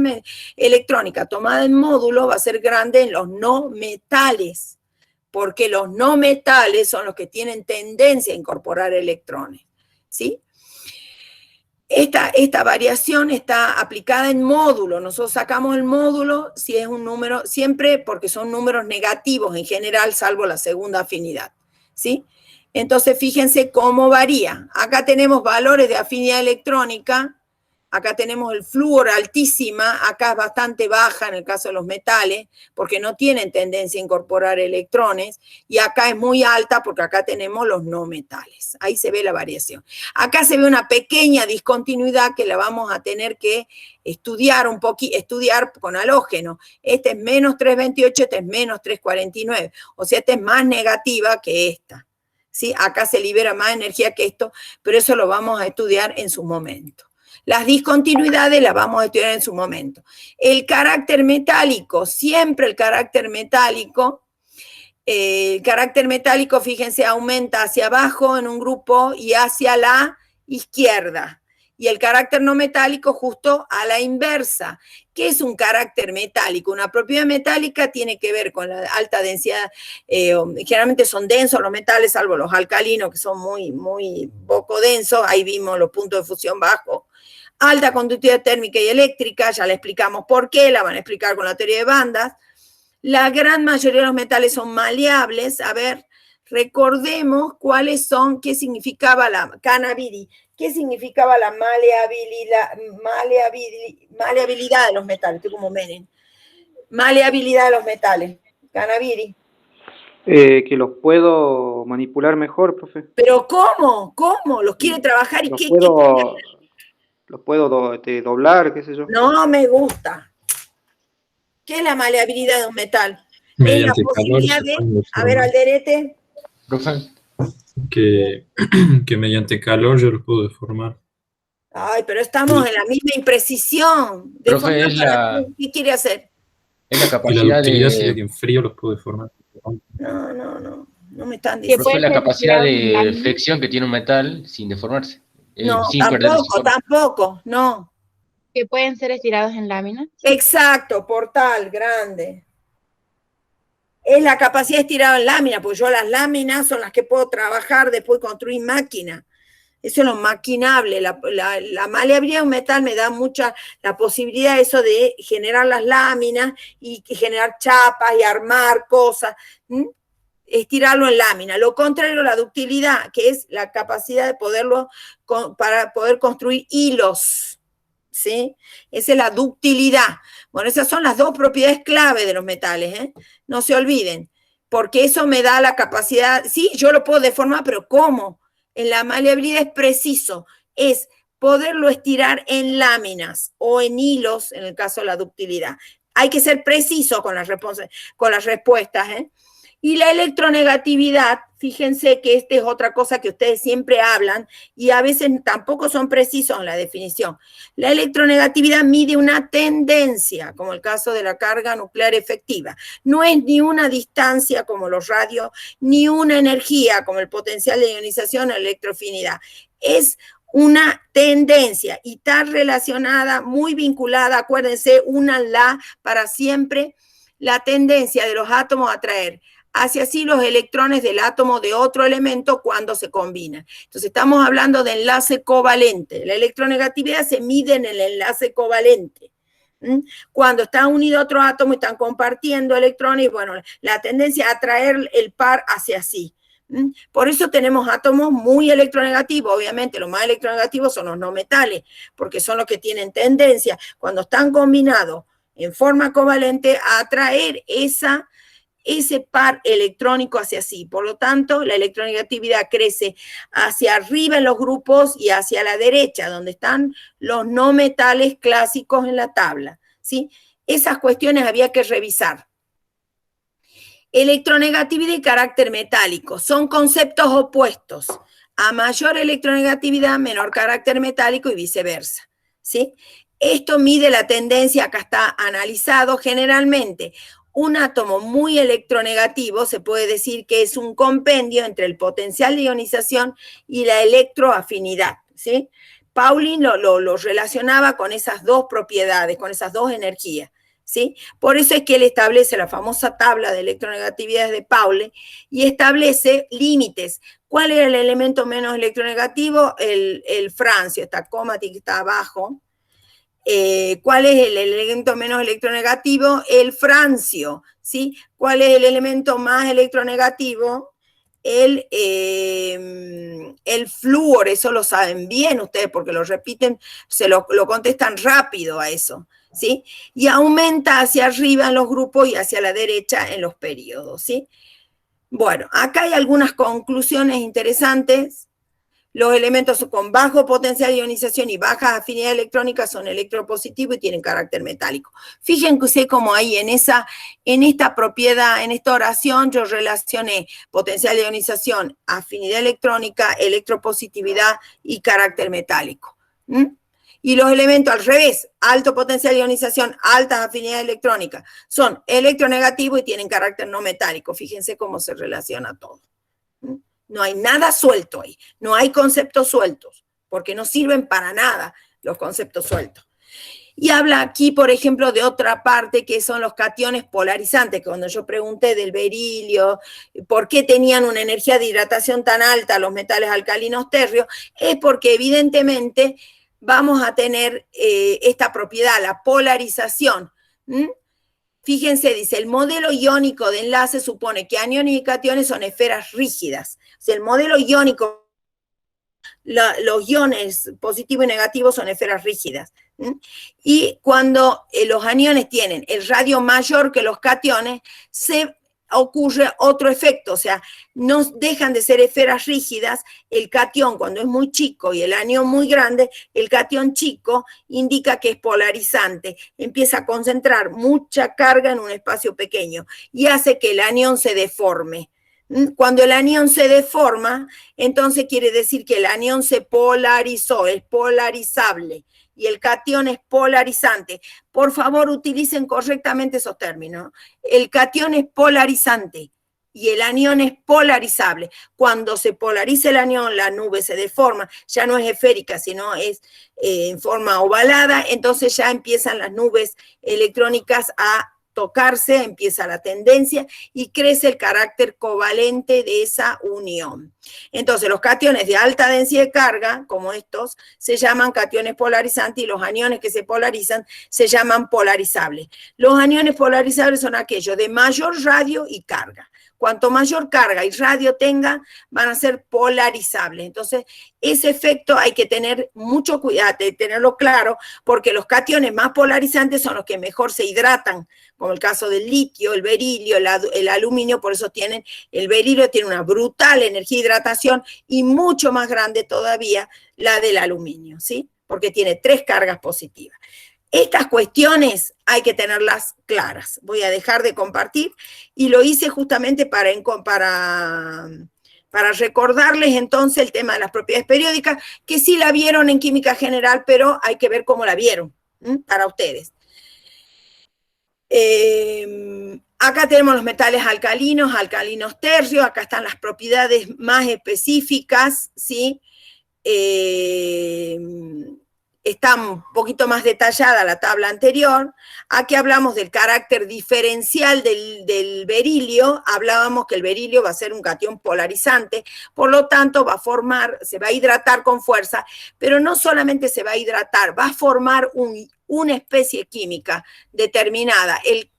electrónica tomada en módulo va a ser grande en los no metales, porque los no metales son los que tienen tendencia a incorporar electrones, ¿sí? Esta variación está aplicada en módulo. Nosotros sacamos el módulo si es un número, siempre porque son números negativos en general, salvo la segunda afinidad, ¿sí? Entonces, fíjense cómo varía. Acá tenemos valores de afinidad electrónica acá tenemos el flúor altísima, acá es bastante baja en el caso de los metales, porque no tienen tendencia a incorporar electrones, y acá es muy alta porque acá tenemos los no metales. Ahí se ve la variación. Acá se ve una pequeña discontinuidad que la vamos a tener que estudiar un poquito, estudiar con halógeno. Este es menos 328, este es menos 349, o sea, esta es más negativa que esta. ¿Sí? Acá se libera más energía que esto, pero eso lo vamos a estudiar en su momento. Las discontinuidades las vamos a estudiar en su momento. El carácter metálico, siempre el carácter metálico, fíjense, aumenta hacia abajo en un grupo y hacia la izquierda. Y el carácter no metálico justo a la inversa. ¿Qué es un carácter metálico? Una propiedad metálica tiene que ver con la alta densidad, generalmente son densos los metales, salvo los alcalinos que son muy, muy poco densos, ahí vimos los puntos de fusión bajos. Alta conductividad térmica y eléctrica, ya le explicamos por qué, la van a explicar con la teoría de bandas. La gran mayoría de los metales son maleables. A ver, recordemos cuáles son, qué significaba la Canaviri. ¿Qué significaba la maleabilidad de los metales? Estoy como Menem. Maleabilidad de los metales. Canaviri. Que los puedo manipular mejor, profe. ¿Pero cómo? ¿Cómo? ¿Los quiere trabajar? ¿Y los qué? Los puedo doblar, qué sé yo. No me gusta. ¿Qué es la maleabilidad de un metal? Es la posibilidad de... A ver, Alderete. Profe. Que mediante calor yo los puedo deformar. Ay, pero estamos en la misma imprecisión. Profe, ¿Qué quiere hacer? Es la Y la capacidad ductilidad, si de... en frío los puedo deformar. No me están diciendo. Profe, la capacidad de flexión que tiene un metal sin deformarse. No, sin perder su forma. tampoco, no. Que pueden ser estirados en láminas. Exacto, portal, grande. Es la capacidad de estirar en lámina, porque yo las láminas son las que puedo trabajar, después construir máquina. Eso es lo maquinable. La maleabilidad de un metal me da mucha la posibilidad eso de generar las láminas y generar chapas y armar cosas. Estirarlo en lámina. Lo contrario, la ductilidad, que es la capacidad de para poder construir hilos. ¿Sí? Esa es la ductilidad. Bueno, esas son las dos propiedades clave de los metales, ¿eh? No se olviden, porque eso me da la capacidad, sí, yo lo puedo deformar, pero ¿cómo? En la maleabilidad es preciso, es poderlo estirar en láminas o en hilos, en el caso de la ductilidad. Hay que ser preciso con las respuestas, ¿eh? Y la electronegatividad, fíjense que esta es otra cosa que ustedes siempre hablan y a veces tampoco son precisos en la definición. La electronegatividad mide una tendencia, como el caso de la carga nuclear efectiva. No es ni una distancia como los radios, ni una energía como el potencial de ionización o electroafinidad. Es una tendencia y está relacionada, muy vinculada, acuérdense, únanla para siempre, la tendencia de los átomos a atraer hacia sí los electrones del átomo de otro elemento cuando se combinan. Entonces estamos hablando de enlace covalente. La electronegatividad se mide en el enlace covalente. Cuando están unidos otros átomos y están compartiendo electrones, bueno, la tendencia a atraer el par hacia sí. Por eso tenemos átomos muy electronegativos. Obviamente los más electronegativos son los no metales, porque son los que tienen tendencia, cuando están combinados en forma covalente, a atraer ese par electrónico hacia sí. Por lo tanto, la electronegatividad crece hacia arriba en los grupos y hacia la derecha, donde están los no metales clásicos en la tabla, ¿sí? Esas cuestiones había que revisar. Electronegatividad y carácter metálico son conceptos opuestos. A mayor electronegatividad, menor carácter metálico y viceversa, ¿sí? Esto mide la tendencia, acá está analizado generalmente. Un átomo muy electronegativo se puede decir que es un compendio entre el potencial de ionización y la electroafinidad, ¿sí? Pauling lo relacionaba con esas dos propiedades, con esas dos energías, ¿sí? Por eso es que él establece la famosa tabla de electronegatividades de Pauling y establece límites. ¿Cuál era el elemento menos electronegativo? El francio, está Comatic, está abajo. ¿Cuál es el elemento menos electronegativo? El francio, ¿sí? ¿Cuál es el elemento más electronegativo? el flúor, eso lo saben bien ustedes porque lo repiten, lo contestan rápido a eso, ¿sí? Y aumenta hacia arriba en los grupos y hacia la derecha en los periodos, ¿sí? Bueno, acá hay algunas conclusiones interesantes. Los elementos con bajo potencial de ionización y bajas afinidades electrónicas son electropositivos y tienen carácter metálico. Fíjense cómo ahí en esta propiedad, en esta oración, yo relacioné potencial de ionización, afinidad electrónica, electropositividad y carácter metálico. Y los elementos al revés, alto potencial de ionización, altas afinidades electrónicas, son electronegativos y tienen carácter no metálico. Fíjense cómo se relaciona todo. No hay nada suelto ahí, no hay conceptos sueltos, porque no sirven para nada los conceptos sueltos. Y habla aquí, por ejemplo, de otra parte que son los cationes polarizantes, que cuando yo pregunté del berilio, por qué tenían una energía de hidratación tan alta los metales alcalinos tercios, es porque evidentemente vamos a tener esta propiedad, la polarización. Fíjense, dice, el modelo iónico de enlace supone que aniones y cationes son esferas rígidas. O sea, el modelo iónico, los iones positivos y negativos son esferas rígidas. Y cuando los aniones tienen el radio mayor que los cationes, se ocurre otro efecto, o sea, no dejan de ser esferas rígidas. El catión cuando es muy chico y el anión muy grande, el catión chico indica que es polarizante, empieza a concentrar mucha carga en un espacio pequeño y hace que el anión se deforme. Cuando el anión se deforma, entonces quiere decir que el anión se polarizó, es polarizable. Y el catión es polarizante. Por favor, utilicen correctamente esos términos. El catión es polarizante y el anión es polarizable. Cuando se polariza el anión, la nube se deforma, ya no es esférica, sino es en forma ovalada, entonces ya empiezan las nubes electrónicas a tocarse, empieza la tendencia y crece el carácter covalente de esa unión. Entonces, los cationes de alta densidad de carga, como estos, se llaman cationes polarizantes y los aniones que se polarizan se llaman polarizables. Los aniones polarizables son aquellos de mayor radio y carga. Cuanto mayor carga y radio tenga, van a ser polarizables. Entonces, ese efecto hay que tener mucho cuidado, de tenerlo claro, porque los cationes más polarizantes son los que mejor se hidratan, como el caso del litio, el berilio, el aluminio, por eso el berilio tiene una brutal energía de hidratación y mucho más grande todavía la del aluminio, ¿sí? Porque tiene 3 cargas positivas. Estas cuestiones hay que tenerlas claras. Voy a dejar de compartir y lo hice justamente para recordarles entonces el tema de las propiedades periódicas, que sí la vieron en química general, pero hay que ver cómo la vieron para ustedes. Acá tenemos los metales alcalinos tercios, acá están las propiedades más específicas, ¿sí? Está un poquito más detallada la tabla anterior. Aquí hablamos del carácter diferencial del berilio. Hablábamos que el berilio va a ser un catión polarizante, por lo tanto se va a hidratar con fuerza, pero no solamente se va a hidratar, va a formar una especie química determinada. El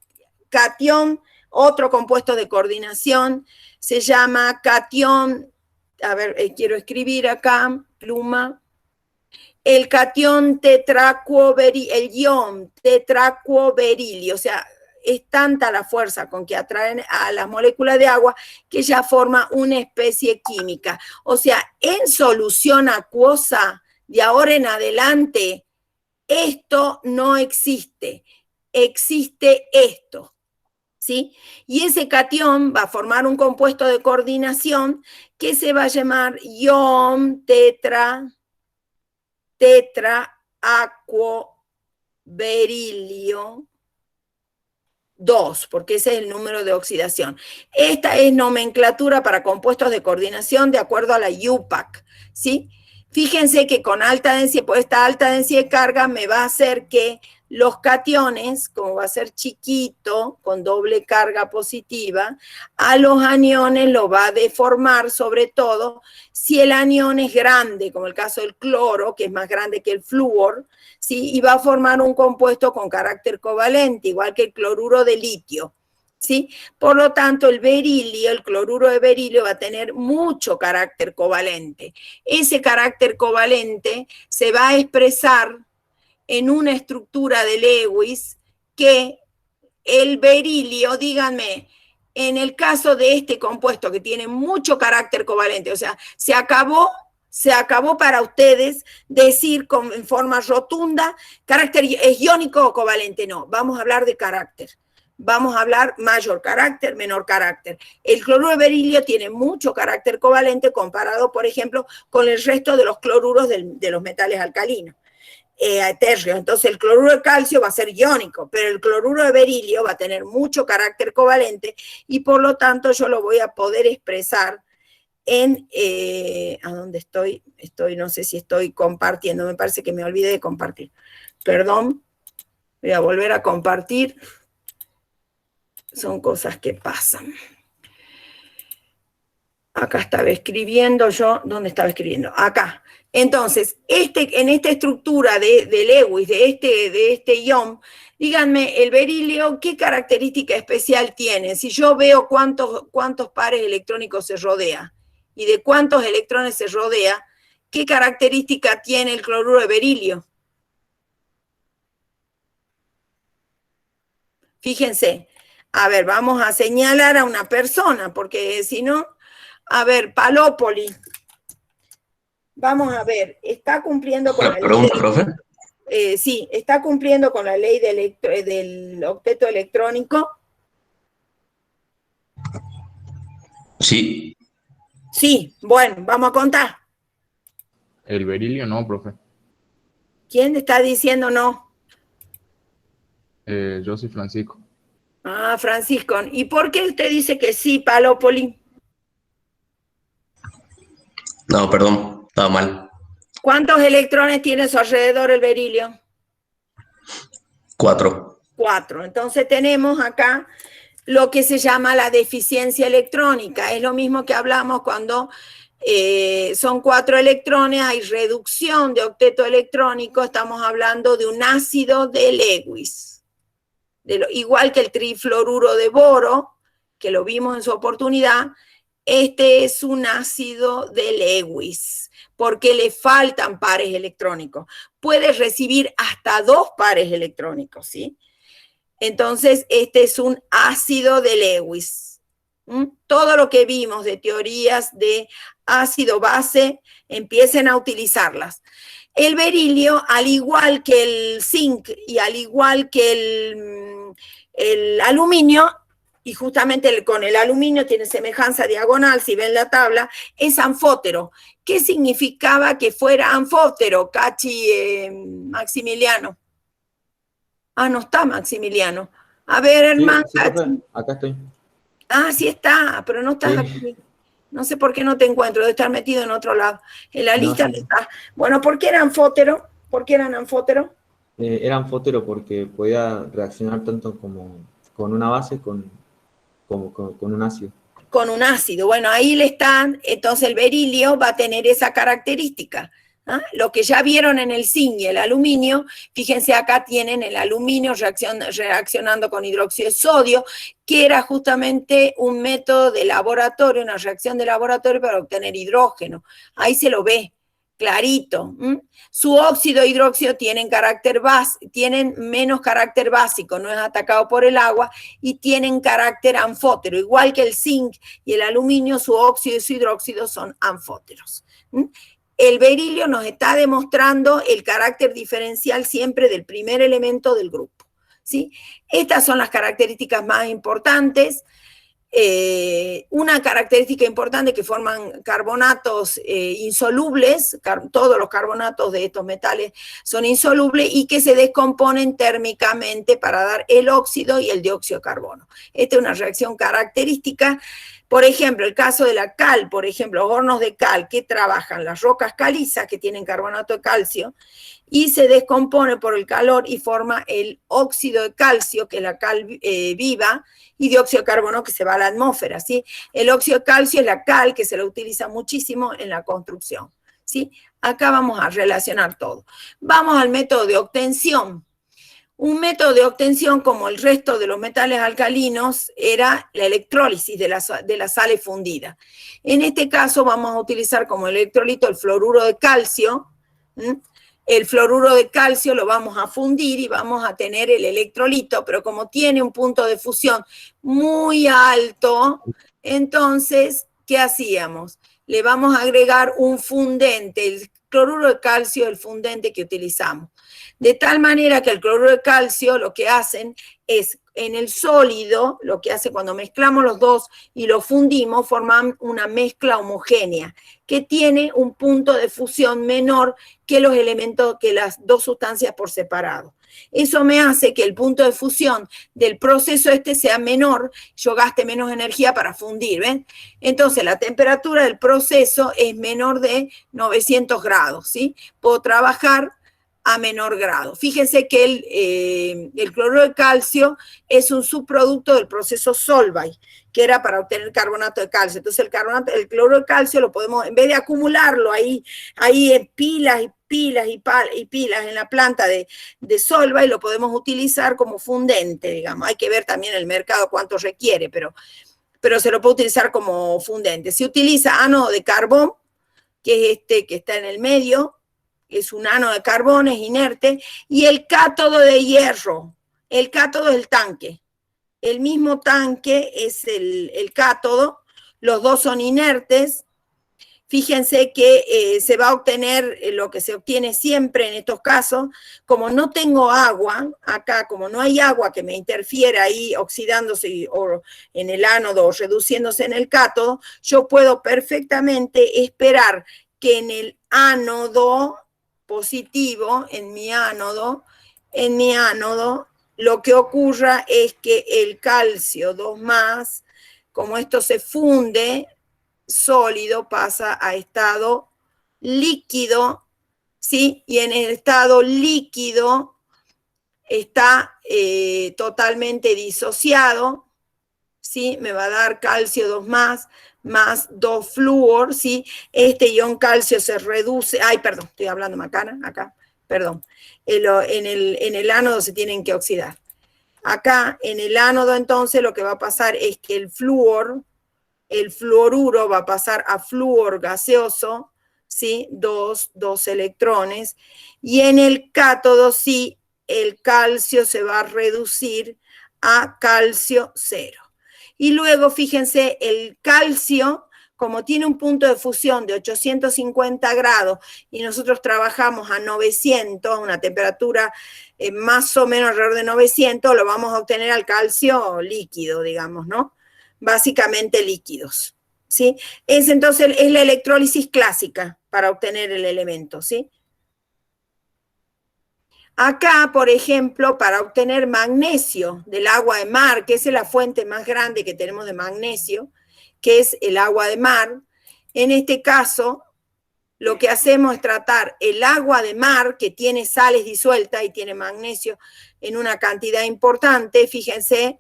catión, otro compuesto de coordinación, se llama catión, a ver, quiero escribir acá, pluma, el catión el ion tetracuoberilio, o sea, es tanta la fuerza con que atraen a las moléculas de agua que ya forma una especie química. O sea, en solución acuosa, de ahora en adelante, esto no existe, existe esto, ¿sí? Y ese catión va a formar un compuesto de coordinación que se va a llamar ion tetraacuoberilio 2, porque ese es el número de oxidación. Esta es nomenclatura para compuestos de coordinación de acuerdo a la UPAC, ¿sí? Fíjense que con alta densidad, pues esta alta densidad de carga me va a hacer que los cationes, como va a ser chiquito, con doble carga positiva, a los aniones lo va a deformar, sobre todo si el anión es grande, como el caso del cloro, que es más grande que el flúor, ¿sí? Y va a formar un compuesto con carácter covalente, igual que el cloruro de litio, ¿sí? Por lo tanto, el berilio, el cloruro de berilio va a tener mucho carácter covalente. Ese carácter covalente se va a expresar en una estructura de Lewis que el berilio, díganme, en el caso de este compuesto que tiene mucho carácter covalente, o sea, se acabó para ustedes decir en forma rotunda, carácter es iónico o covalente, no, vamos a hablar de carácter. Vamos a hablar mayor carácter, menor carácter. El cloruro de berilio tiene mucho carácter covalente comparado, por ejemplo, con el resto de los cloruros de los metales alcalinos. Térreos. Entonces el cloruro de calcio va a ser iónico, pero el cloruro de berilio va a tener mucho carácter covalente y por lo tanto yo lo voy a poder expresar en, ¿a dónde estoy? No sé si estoy compartiendo, me parece que me olvidé de compartir. Perdón, voy a volver a compartir. Son cosas que pasan. Acá estaba escribiendo yo, ¿dónde estaba escribiendo? Acá. Entonces, en esta estructura de Lewis, de este ion, díganme, el berilio, ¿qué característica especial tiene? Si yo veo cuántos pares electrónicos se rodea y de cuántos electrones se rodea, ¿qué característica tiene el cloruro de berilio? Fíjense, a ver, vamos a señalar a una persona, porque si no, a ver, Palópoli. Vamos a ver, ¿está cumpliendo con la ley? ¿Profe? Sí, ¿está cumpliendo con la ley del octeto electrónico? Sí. Sí, bueno, vamos a contar. El berilio no, profe. ¿Quién está diciendo no? Yo soy Francisco. Ah, Francisco. ¿Y por qué usted dice que sí, Palópoli? No, perdón, estaba mal. ¿Cuántos electrones tiene a su alrededor el berilio? 4. 4. Entonces tenemos acá lo que se llama la deficiencia electrónica. Es lo mismo que hablamos cuando son 4 electrones, hay reducción de octeto electrónico, estamos hablando de un ácido de Lewis. Igual que el trifluoruro de boro, que lo vimos en su oportunidad, este es un ácido de Lewis, porque le faltan pares electrónicos. Puede recibir hasta 2 pares electrónicos, ¿sí? Entonces, este es un ácido de Lewis. Todo lo que vimos de teorías de ácido-base, empiecen a utilizarlas. El berilio, al igual que el zinc y al igual que el aluminio, y justamente con el aluminio tiene semejanza diagonal, si ven la tabla, es anfótero. ¿Qué significaba que fuera anfótero, Cachi, Maximiliano? Ah, no está Maximiliano. A ver, hermano. Sí, Cachi. Acá estoy. Ah, sí está, pero no estás aquí. No sé por qué no te encuentro, debe estar metido en otro lado. En la lista no está. Bueno, ¿por qué era anfótero? ¿Por qué eran anfótero? Era anfótero porque podía reaccionar tanto como con una base como con un ácido. Con un ácido. Bueno, ahí le están, entonces el berilio va a tener esa característica. ¿Ah? Lo que ya vieron en el zinc y el aluminio, fíjense acá tienen el aluminio reaccionando con hidróxido de sodio, que era justamente un método de laboratorio, una reacción de laboratorio para obtener hidrógeno. Ahí se lo ve, clarito. Su óxido e hidróxido tienen menos carácter básico, no es atacado por el agua, y tienen carácter anfótero. Igual que el zinc y el aluminio, su óxido y su hidróxido son anfóteros. El berilio nos está demostrando el carácter diferencial siempre del primer elemento del grupo, ¿sí? Estas son las características más importantes. Una característica importante que forman carbonatos insolubles, todos los carbonatos de estos metales son insolubles y que se descomponen térmicamente para dar el óxido y el dióxido de carbono. Esta es una reacción característica. Por ejemplo, el caso de la cal, por ejemplo, los hornos de cal que trabajan las rocas calizas que tienen carbonato de calcio y se descompone por el calor y forma el óxido de calcio, que es la cal viva, y dióxido de carbono que se va a la atmósfera, ¿sí? El óxido de calcio es la cal que se la utiliza muchísimo en la construcción, ¿sí? Acá vamos a relacionar todo. Vamos al método de obtención. Un método de obtención, como el resto de los metales alcalinos, era la electrólisis de las sales fundidas. En este caso vamos a utilizar como electrolito el fluoruro de calcio. El fluoruro de calcio lo vamos a fundir y vamos a tener el electrolito, pero como tiene un punto de fusión muy alto, entonces, ¿qué hacíamos? Le vamos a agregar un fundente, el cloruro de calcio es el fundente que utilizamos. De tal manera que el cloruro de calcio lo que hacen es, en el sólido, lo que hace cuando mezclamos los dos y los fundimos, forman una mezcla homogénea que tiene un punto de fusión menor que los elementos, que las dos sustancias por separado. Eso me hace que el punto de fusión del proceso sea menor, yo gaste menos energía para fundir, ¿ven? Entonces la temperatura del proceso es menor de 900 grados, ¿sí? Puedo trabajar a menor grado. Fíjense que el cloruro de calcio es un subproducto del proceso Solvay, que era para obtener carbonato de calcio. Entonces el cloruro de calcio lo podemos, en vez de acumularlo ahí en pilas y pilas en la planta de Solvay, lo podemos utilizar como fundente, digamos. Hay que ver también el mercado cuánto requiere, pero se lo puede utilizar como fundente. Se utiliza ánodo de carbón, que es que está en el medio, es un ánodo de carbón, es inerte, y el cátodo de hierro. El cátodo es el tanque. El mismo tanque es el cátodo, los dos son inertes. Fíjense que se va a obtener lo que se obtiene siempre en estos casos. Como no tengo agua, acá como no hay agua que me interfiera ahí oxidándose o en el ánodo o reduciéndose en el cátodo, yo puedo perfectamente esperar que en el ánodo positivo, en mi ánodo, lo que ocurra es que el calcio 2+, como esto se funde, sólido pasa a estado líquido, ¿sí? Y en el estado líquido está totalmente disociado, ¿sí? Me va a dar calcio 2+, más 2-flúor, ¿sí? Este ion calcio se reduce, perdón, estoy hablando macana, acá, perdón. En el ánodo se tienen que oxidar. Acá, en el ánodo, entonces, lo que va a pasar es que el fluoruro va a pasar a flúor gaseoso, ¿sí? Dos electrones. Y en el cátodo, sí, el calcio se va a reducir a calcio 0. Y luego, fíjense, el calcio, como tiene un punto de fusión de 850 grados y nosotros trabajamos a 900, una temperatura más o menos alrededor de 900, lo vamos a obtener al calcio líquido, digamos, ¿no? Básicamente líquidos, ¿sí? Entonces es la electrólisis clásica para obtener el elemento, ¿sí? Acá, por ejemplo, para obtener magnesio del agua de mar, que esa es la fuente más grande que tenemos de magnesio, que es el agua de mar, en este caso, lo que hacemos es tratar el agua de mar, que tiene sales disueltas y tiene magnesio en una cantidad importante, fíjense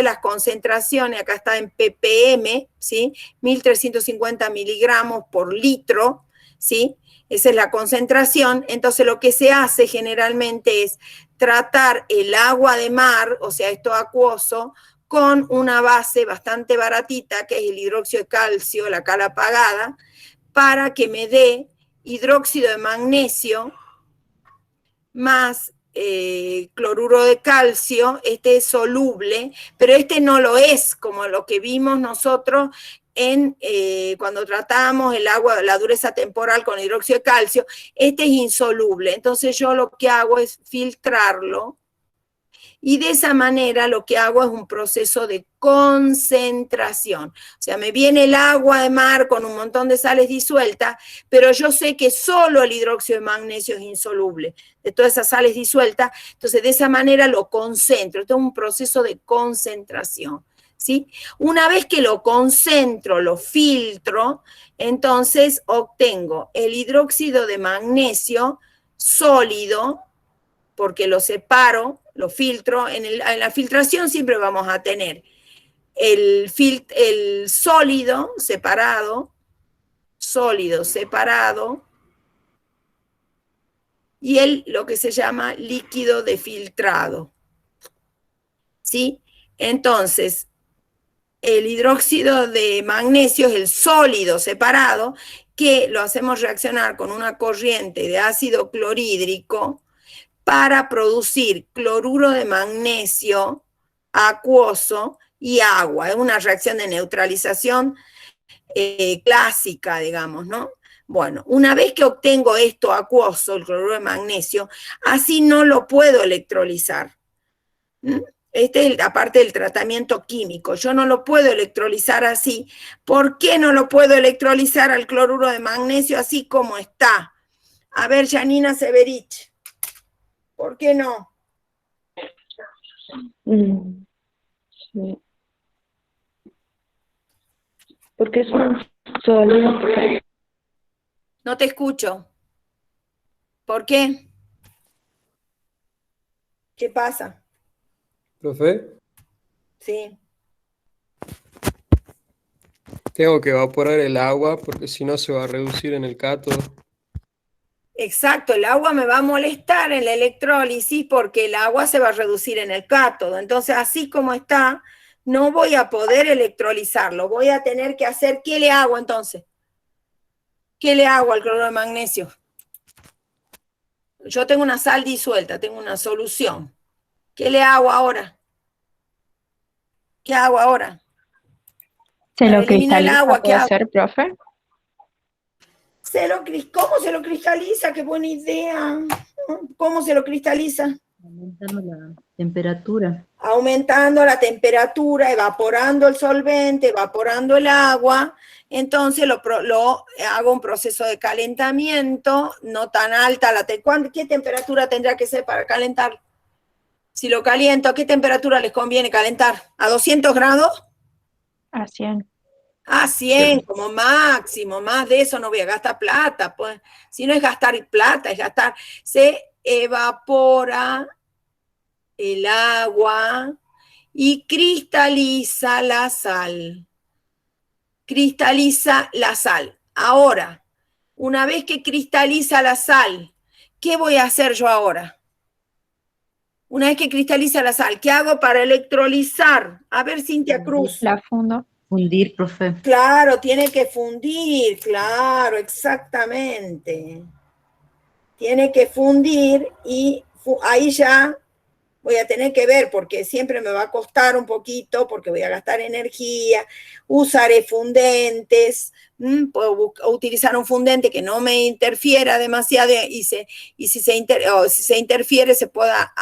las concentraciones, acá está en ppm, ¿sí? 1350 miligramos por litro, ¿sí? Esa es la concentración. Entonces lo que se hace generalmente es tratar el agua de mar, o sea, esto acuoso, con una base bastante baratita, que es el hidróxido de calcio, la cal apagada, para que me dé hidróxido de magnesio más cloruro de calcio. Este es soluble, pero este no lo es, como lo que vimos nosotros cuando tratamos el agua, la dureza temporal con hidróxido de calcio. Este es insoluble, entonces yo lo que hago es filtrarlo, y de esa manera lo que hago es un proceso de concentración. O sea, me viene el agua de mar con un montón de sales disueltas, pero yo sé que solo el hidróxido de magnesio es insoluble de todas esas sales disueltas, entonces de esa manera lo concentro. Esto es un proceso de concentración, ¿sí? Una vez que lo concentro, lo filtro, entonces obtengo el hidróxido de magnesio sólido, porque lo separo, lo filtro. En la filtración siempre vamos a tener el sólido separado, y lo que se llama líquido de filtrado. ¿Sí? Entonces, el hidróxido de magnesio es el sólido separado que lo hacemos reaccionar con una corriente de ácido clorhídrico para producir cloruro de magnesio acuoso y agua. Es una reacción de neutralización clásica, digamos, ¿no? Bueno, una vez que obtengo esto acuoso, el cloruro de magnesio, así no lo puedo electrolizar. Este es aparte del tratamiento químico. Yo no lo puedo electrolizar así. ¿Por qué no lo puedo electrolizar al cloruro de magnesio así como está? A ver, Janina Severich. ¿Por qué no? Sí. Porque es un sólido. No te escucho. ¿Por qué? ¿Qué pasa? Profe, Sí. tengo que evaporar el agua porque si no se va a reducir en el cátodo. Exacto, el agua me va a molestar en la electrólisis porque el agua se va a reducir en el cátodo. Entonces, así como está, no voy a poder electrolizarlo. Voy a tener que hacer, ¿qué le hago entonces? ¿Qué le hago al cloruro de magnesio? Yo tengo una sal disuelta, tengo una solución. ¿Qué le hago ahora? ¿Qué hago ahora? ¿Se Para lo eliminar el cristaliza, agua, ¿qué puede hago? ser, profe? ¿Cómo se lo cristaliza? ¡Qué buena idea! ¿Cómo se lo cristaliza? Aumentando la temperatura. Aumentando la temperatura, evaporando el solvente, evaporando el agua. Entonces lo hago un proceso de calentamiento, no tan alta. ¿Qué temperatura tendrá que ser para calentar? Si lo caliento, ¿a qué temperatura les conviene calentar? ¿A 200 grados? A 100. A 100 como máximo, más de eso no voy a gastar plata, pues. Si no es gastar plata, es gastar. Se evapora el agua y cristaliza la sal. Cristaliza la sal. Ahora, una vez que cristaliza la sal, ¿qué voy a hacer yo ahora? Una vez que cristaliza la sal, ¿qué hago para electrolizar? A ver, Cintia Cruz. La fundo. Fundir, profe. Claro, tiene que fundir, claro, exactamente. Tiene que fundir y ahí ya voy a tener que ver, porque siempre me va a costar un poquito, porque voy a gastar energía, usaré fundentes, puedo utilizar un fundente que no me interfiera demasiado y si se interfiere se pueda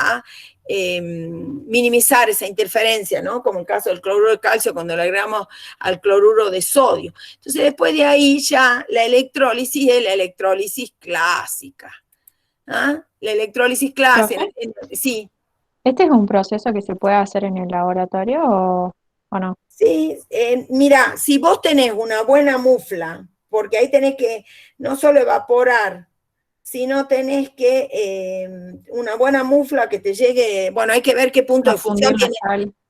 minimizar esa interferencia, ¿no? Como el caso del cloruro de calcio cuando le agregamos al cloruro de sodio. Entonces después de ahí ya la electrólisis es la electrólisis clásica. ¿Ah? La electrólisis clásica, sí. ¿Este es un proceso que se puede hacer en el laboratorio o no? Sí, mira, si vos tenés una buena mufla, porque ahí tenés que no solo evaporar, sino tenés que una buena mufla que te llegue, bueno, hay que ver qué punto de fusión tiene.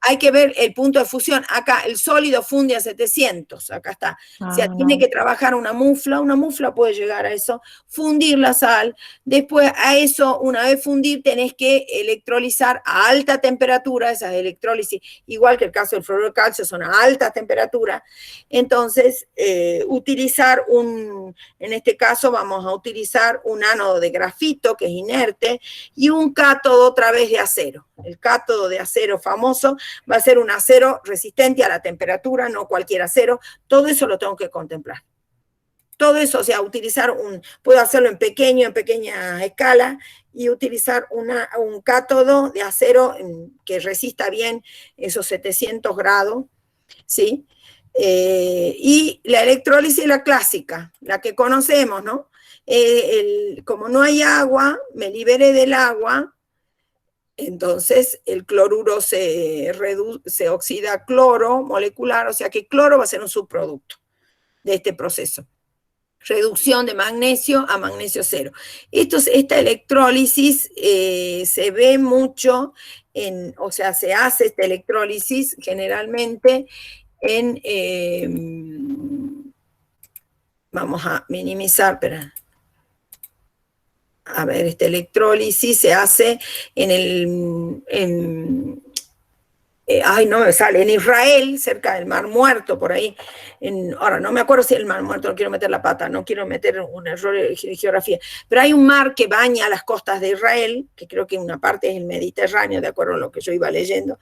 Hay que ver el punto de fusión. Acá el sólido funde a 700, acá está. O sea, tiene que trabajar una mufla puede llegar a eso, fundir la sal. Después a eso, una vez fundir, tenés que electrolizar a alta temperatura, esas electrólisis, igual que el caso del fluoruro de calcio, son a alta temperatura. Entonces, utilizar en este caso vamos a utilizar un ánodo de grafito, que es inerte, y un cátodo otra vez de acero. El cátodo de acero famoso va a ser un acero resistente a la temperatura, no cualquier acero. Todo eso lo tengo que contemplar. Todo eso, o sea, puedo hacerlo en pequeña escala y utilizar un cátodo de acero que resista bien esos 700 grados, ¿sí? Y la electrólisis, la clásica, la que conocemos, ¿no? Como no hay agua, me liberé del agua. Entonces el cloruro se oxida a cloro molecular, o sea que cloro va a ser un subproducto de este proceso. Reducción de magnesio a magnesio cero. Esta electrólisis se ve mucho, o sea, se hace esta electrólisis generalmente vamos a minimizar, espera. a ver, esta electrólisis se hace ay, no me sale, en Israel, cerca del Mar Muerto, por ahí. Ahora, no me acuerdo si el Mar Muerto, no quiero meter la pata, no quiero meter un error de geografía, pero hay un mar que baña las costas de Israel, que creo que una parte es el Mediterráneo, de acuerdo a lo que yo iba leyendo,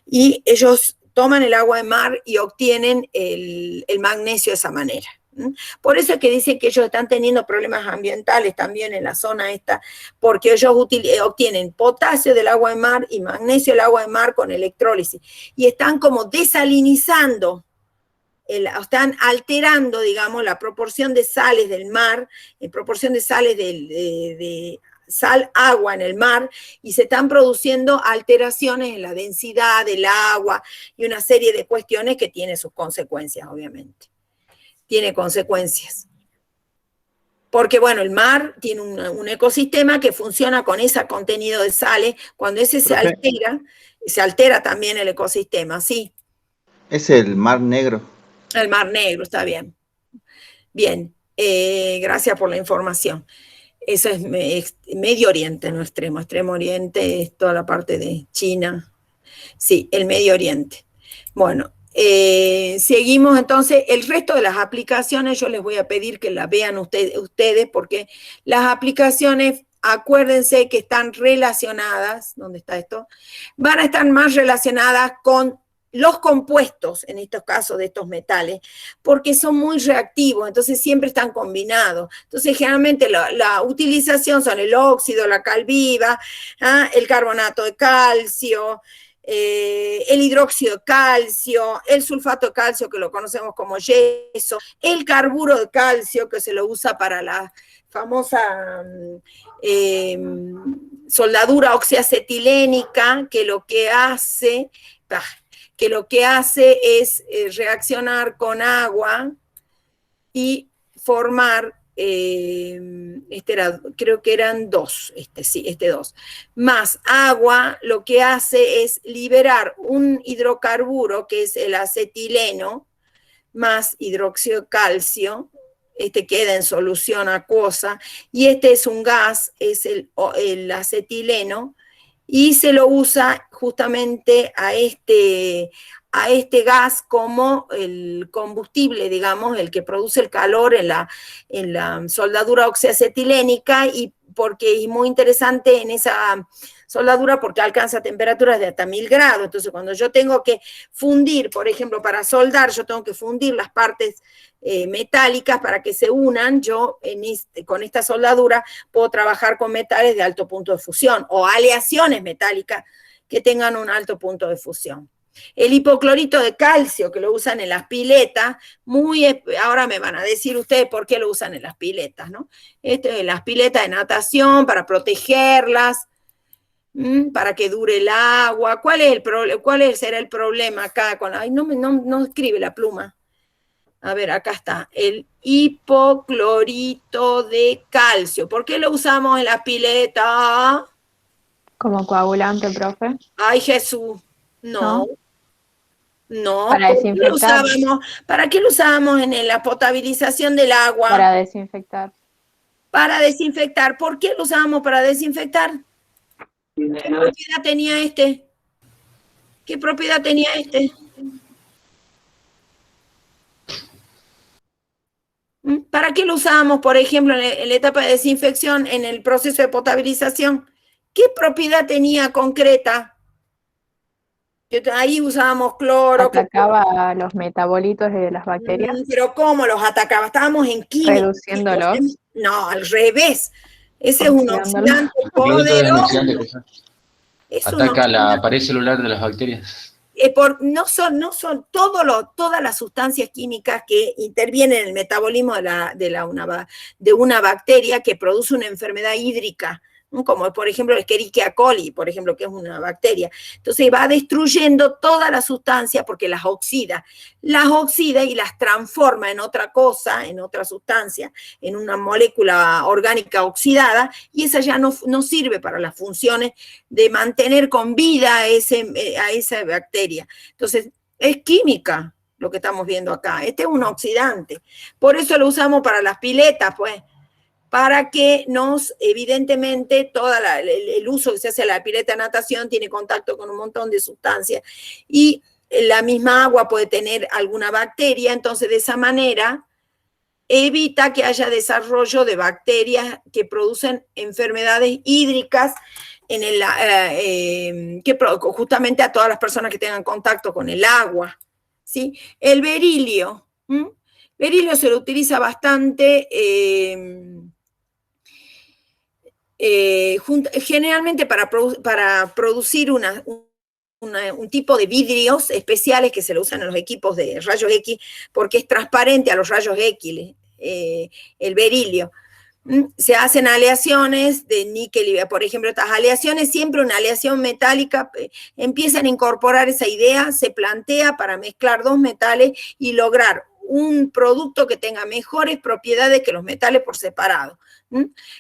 y ellos toman el agua de mar y obtienen el magnesio de esa manera. Por eso es que dicen que ellos están teniendo problemas ambientales también en la zona esta, porque ellos obtienen potasio del agua de mar y magnesio del agua de mar con electrólisis, y están como desalinizando, están alterando, digamos, la proporción de sales del mar, en proporción de sales de sal, agua en el mar, y se están produciendo alteraciones en la densidad del agua y una serie de cuestiones que tienen sus consecuencias, obviamente. Tiene consecuencias. Porque, bueno, el mar tiene un ecosistema que funciona con ese contenido de sales. Cuando ese se altera también el ecosistema, ¿sí? Es el Mar Negro. El Mar Negro, está bien. Bien, gracias por la información. Eso es Medio Oriente, no extremo. Extremo Oriente es toda la parte de China. Sí, el Medio Oriente. Bueno, seguimos entonces. El resto de las aplicaciones yo les voy a pedir que las vean ustedes, porque las aplicaciones, acuérdense que están relacionadas, ¿dónde está esto? Van a estar más relacionadas con los compuestos, en estos casos de estos metales, porque son muy reactivos, entonces siempre están combinados. Entonces generalmente la utilización son el óxido, la cal viva, el carbonato de calcio, el hidróxido de calcio, el sulfato de calcio, que lo conocemos como yeso, el carburo de calcio, que se lo usa para la famosa soldadura oxiacetilénica, que lo que hace es reaccionar con agua y formar, creo que eran dos, dos, más agua, lo que hace es liberar un hidrocarburo, que es el acetileno, más hidróxido de calcio, queda en solución acuosa, y es un gas, es el acetileno, y se lo usa justamente a este gas como el combustible, digamos, el que produce el calor en la soldadura oxiacetilénica, y porque es muy interesante en esa soldadura porque alcanza temperaturas de hasta 1000 grados. Entonces, cuando yo tengo que fundir, por ejemplo, para soldar, yo tengo que fundir las partes metálicas para que se unan. Yo con esta soldadura puedo trabajar con metales de alto punto de fusión o aleaciones metálicas que tengan un alto punto de fusión. El hipoclorito de calcio, que lo usan en las piletas, ahora me van a decir ustedes por qué lo usan en las piletas, ¿no? Las piletas de natación, para protegerlas, para que dure el agua. ¿Cuál será el problema acá? Ay, no escribe la pluma. A ver, acá está. El hipoclorito de calcio. ¿Por qué lo usamos en las piletas? Como coagulante, profe. Ay, Jesús. No. Para desinfectar. ¿Para qué lo usábamos en la potabilización del agua? Para desinfectar. Para desinfectar. ¿Por qué lo usábamos para desinfectar? ¿Qué propiedad tenía este? ¿Qué propiedad tenía este? ¿Para qué lo usábamos, por ejemplo, en la etapa de desinfección, en el proceso de potabilización? ¿Qué propiedad tenía concreta? Ahí usábamos cloro. Atacaba los metabolitos de las bacterias. ¿Pero cómo los atacaba? Estábamos en química. Reduciéndolos. No, al revés. Ese es un oxidante poderoso. Ataca la pared celular de las bacterias. No son todas las sustancias químicas que intervienen en el metabolismo de una bacteria que produce una enfermedad hídrica, ¿no? Como por ejemplo el Escherichia coli, por ejemplo, que es una bacteria. Entonces va destruyendo todas las sustancias porque las oxida y las transforma en otra cosa, en otra sustancia, en una molécula orgánica oxidada, y esa ya no sirve para las funciones de mantener con vida a esa bacteria. Entonces es química lo que estamos viendo acá. Este es un oxidante. Por eso lo usamos para las piletas, pues, para que evidentemente, el uso que se hace de la pileta de natación tiene contacto con un montón de sustancias y la misma agua puede tener alguna bacteria, entonces de esa manera evita que haya desarrollo de bacterias que producen enfermedades hídricas justamente a todas las personas que tengan contacto con el agua, ¿sí? El berilio. Berilio se lo utiliza bastante, generalmente para producir un tipo de vidrios especiales que se lo usan en los equipos de rayos X, porque es transparente a los rayos X, el berilio. Se hacen aleaciones de níquel, por ejemplo, estas aleaciones, siempre una aleación metálica, empiezan a incorporar esa idea, se plantea para mezclar dos metales y lograr un producto que tenga mejores propiedades que los metales por separado.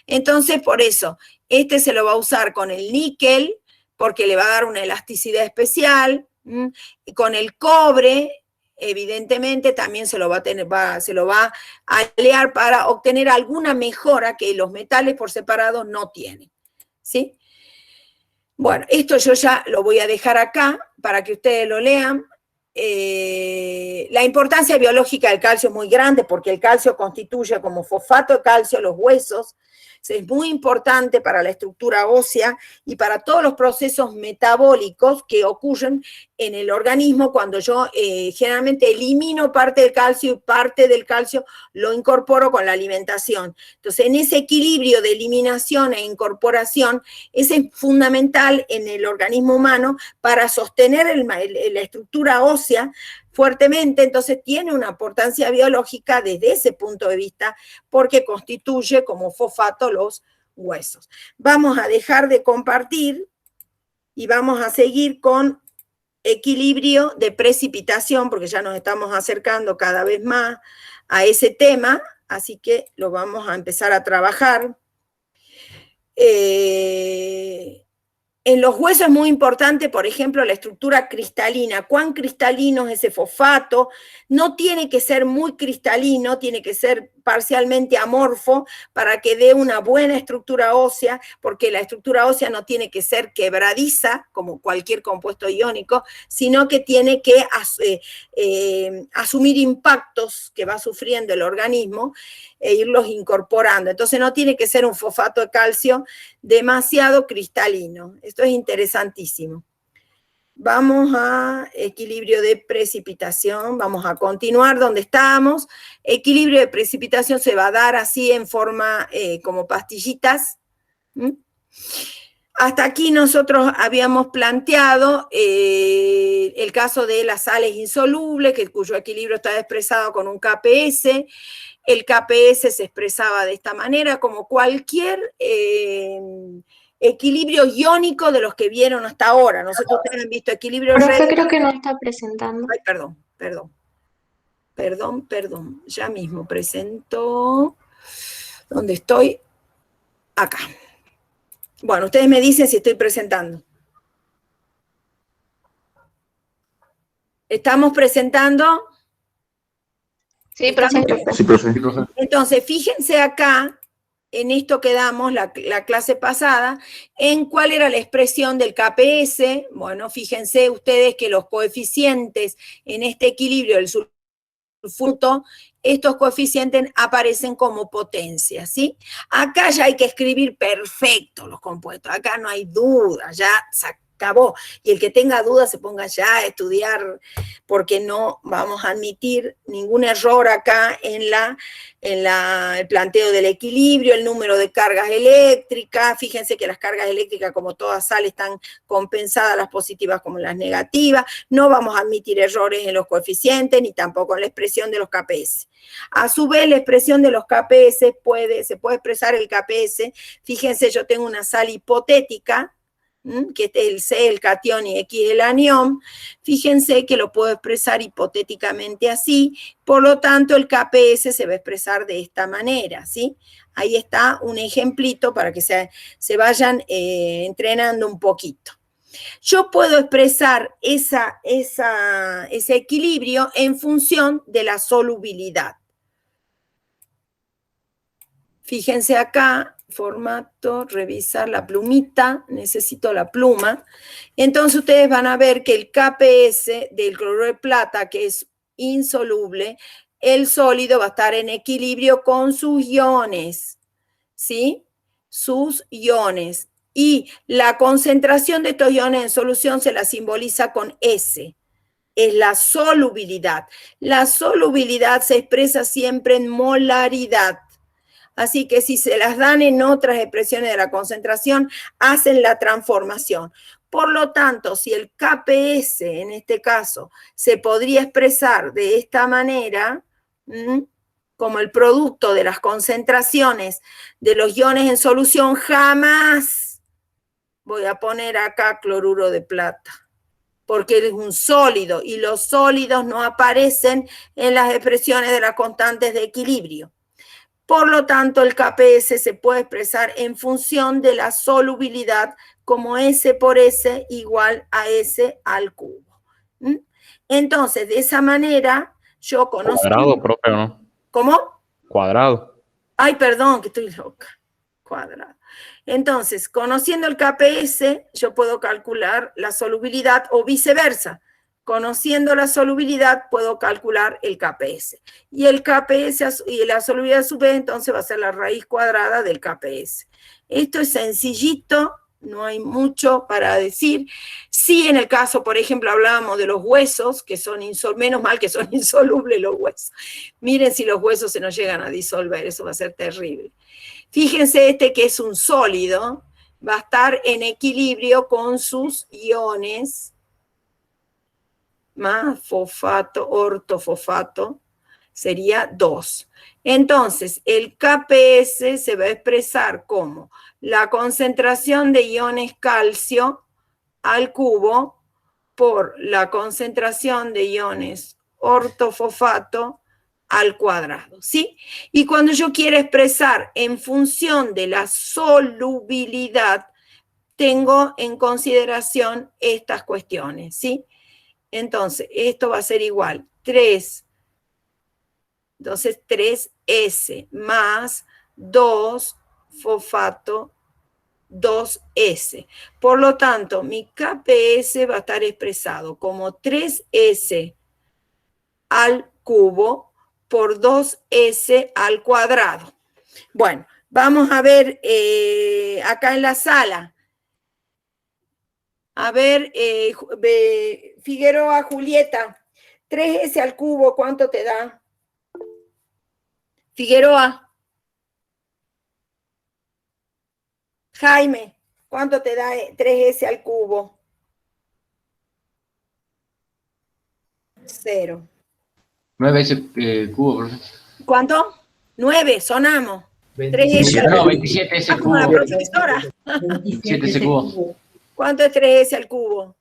Entonces, por eso, se lo va a usar con el níquel, porque le va a dar una elasticidad especial, y con el cobre, evidentemente, también se lo va a alear para obtener alguna mejora que los metales por separado no tienen, ¿sí? Bueno, esto yo ya lo voy a dejar acá para que ustedes lo lean. La importancia biológica del calcio es muy grande porque el calcio constituye como fosfato de calcio los huesos, es muy importante para la estructura ósea y para todos los procesos metabólicos que ocurren en el organismo cuando yo generalmente elimino parte del calcio y parte del calcio lo incorporo con la alimentación. Entonces, en ese equilibrio de eliminación e incorporación, ese es fundamental en el organismo humano para sostener la estructura ósea fuertemente, entonces tiene una importancia biológica desde ese punto de vista porque constituye como fosfato los huesos. Vamos a dejar de compartir y vamos a seguir con equilibrio de precipitación porque ya nos estamos acercando cada vez más a ese tema, así que lo vamos a empezar a trabajar. En los huesos es muy importante, por ejemplo, la estructura cristalina. ¿Cuán cristalino es ese fosfato? No tiene que ser muy cristalino, tiene que ser parcialmente amorfo para que dé una buena estructura ósea, porque la estructura ósea no tiene que ser quebradiza, como cualquier compuesto iónico, sino que tiene que asumir impactos que va sufriendo el organismo e irlos incorporando. Entonces no tiene que ser un fosfato de calcio demasiado cristalino. Esto es interesantísimo. Vamos a equilibrio de precipitación, vamos a continuar donde estábamos. Equilibrio de precipitación se va a dar así en forma como pastillitas. Hasta aquí nosotros habíamos planteado el caso de las sales insolubles, cuyo equilibrio está expresado con un KPS. El KPS se expresaba de esta manera, como cualquier equilibrio iónico de los que vieron hasta ahora. No sé si ustedes han visto equilibrio... Profe, creo que no está presentando. Ay, perdón. Ya mismo presento. ¿Dónde estoy? Acá. Bueno, ustedes me dicen si estoy presentando. ¿Estamos presentando? Sí, profe. Sí, profe. Entonces, fíjense acá, en esto que damos la clase pasada, en cuál era la expresión del KPS. Bueno, fíjense ustedes que los coeficientes en este equilibrio del sulfuro, estos coeficientes aparecen como potencia, ¿sí? Acá ya hay que escribir perfecto los compuestos, acá no hay duda, ya se acabó. Y el que tenga dudas se ponga ya a estudiar, porque no vamos a admitir ningún error acá en el planteo del equilibrio, el número de cargas eléctricas. Fíjense que las cargas eléctricas, como todas salen, están compensadas, las positivas como las negativas. No vamos a admitir errores en los coeficientes, ni tampoco en la expresión de los KPS. A su vez, la expresión de los KPS se puede expresar el KPS. Fíjense, yo tengo una sal hipotética, que es el C, el catión, y X, el anión. Fíjense que lo puedo expresar hipotéticamente así, por lo tanto el KPS se va a expresar de esta manera, ¿sí? Ahí está un ejemplito para que se vayan entrenando un poquito. Yo puedo expresar ese equilibrio en función de la solubilidad. Fíjense acá, formato, revisar la plumita, necesito la pluma. Entonces ustedes van a ver que el KPS del cloruro de plata, que es insoluble, el sólido va a estar en equilibrio con sus iones, ¿sí? Sus iones. Y la concentración de estos iones en solución se la simboliza con S. Es la solubilidad. La solubilidad se expresa siempre en molaridad. Así que si se las dan en otras expresiones de la concentración, hacen la transformación. Por lo tanto, si el KPS, en este caso, se podría expresar de esta manera, como el producto de las concentraciones de los iones en solución, jamás voy a poner acá cloruro de plata, porque es un sólido, y los sólidos no aparecen en las expresiones de las constantes de equilibrio. Por lo tanto, el KPS se puede expresar en función de la solubilidad como S por S igual a S al cubo. Entonces, de esa manera, yo conozco... ¿Cuadrado, profe, o no? ¿Cómo? Cuadrado. Ay, perdón, que estoy loca. Cuadrado. Entonces, conociendo el KPS, yo puedo calcular la solubilidad o viceversa. Conociendo la solubilidad, puedo calcular el KPS. Y el KPS y la solubilidad a su vez, entonces va a ser la raíz cuadrada del KPS. Esto es sencillito, no hay mucho para decir. Sí, en el caso, por ejemplo, hablábamos de los huesos, que son menos mal que son insolubles los huesos. Miren si los huesos se nos llegan a disolver, eso va a ser terrible. Fíjense este que es un sólido, va a estar en equilibrio con sus iones, más fosfato, ortofosfato, sería 2. Entonces, el KPS se va a expresar como la concentración de iones calcio al cubo por la concentración de iones ortofosfato al cuadrado, ¿sí? Y cuando yo quiero expresar en función de la solubilidad, tengo en consideración estas cuestiones, ¿sí? Entonces, esto va a ser igual, 3, entonces 3S más 2 fosfato 2S. Por lo tanto, mi KPS va a estar expresado como 3S al cubo por 2S al cuadrado. Bueno, vamos a ver acá en la sala. A ver, Figueroa, Julieta, 3S al cubo, ¿cuánto te da? Figueroa. Jaime, ¿cuánto te da 3S al cubo? 0. 9S cubo, profe. ¿Cuánto? 9, sonamos. 3S. No, 27S como la cubo. profesora. 27S cubo. ¿Cuánto es 3S al cubo?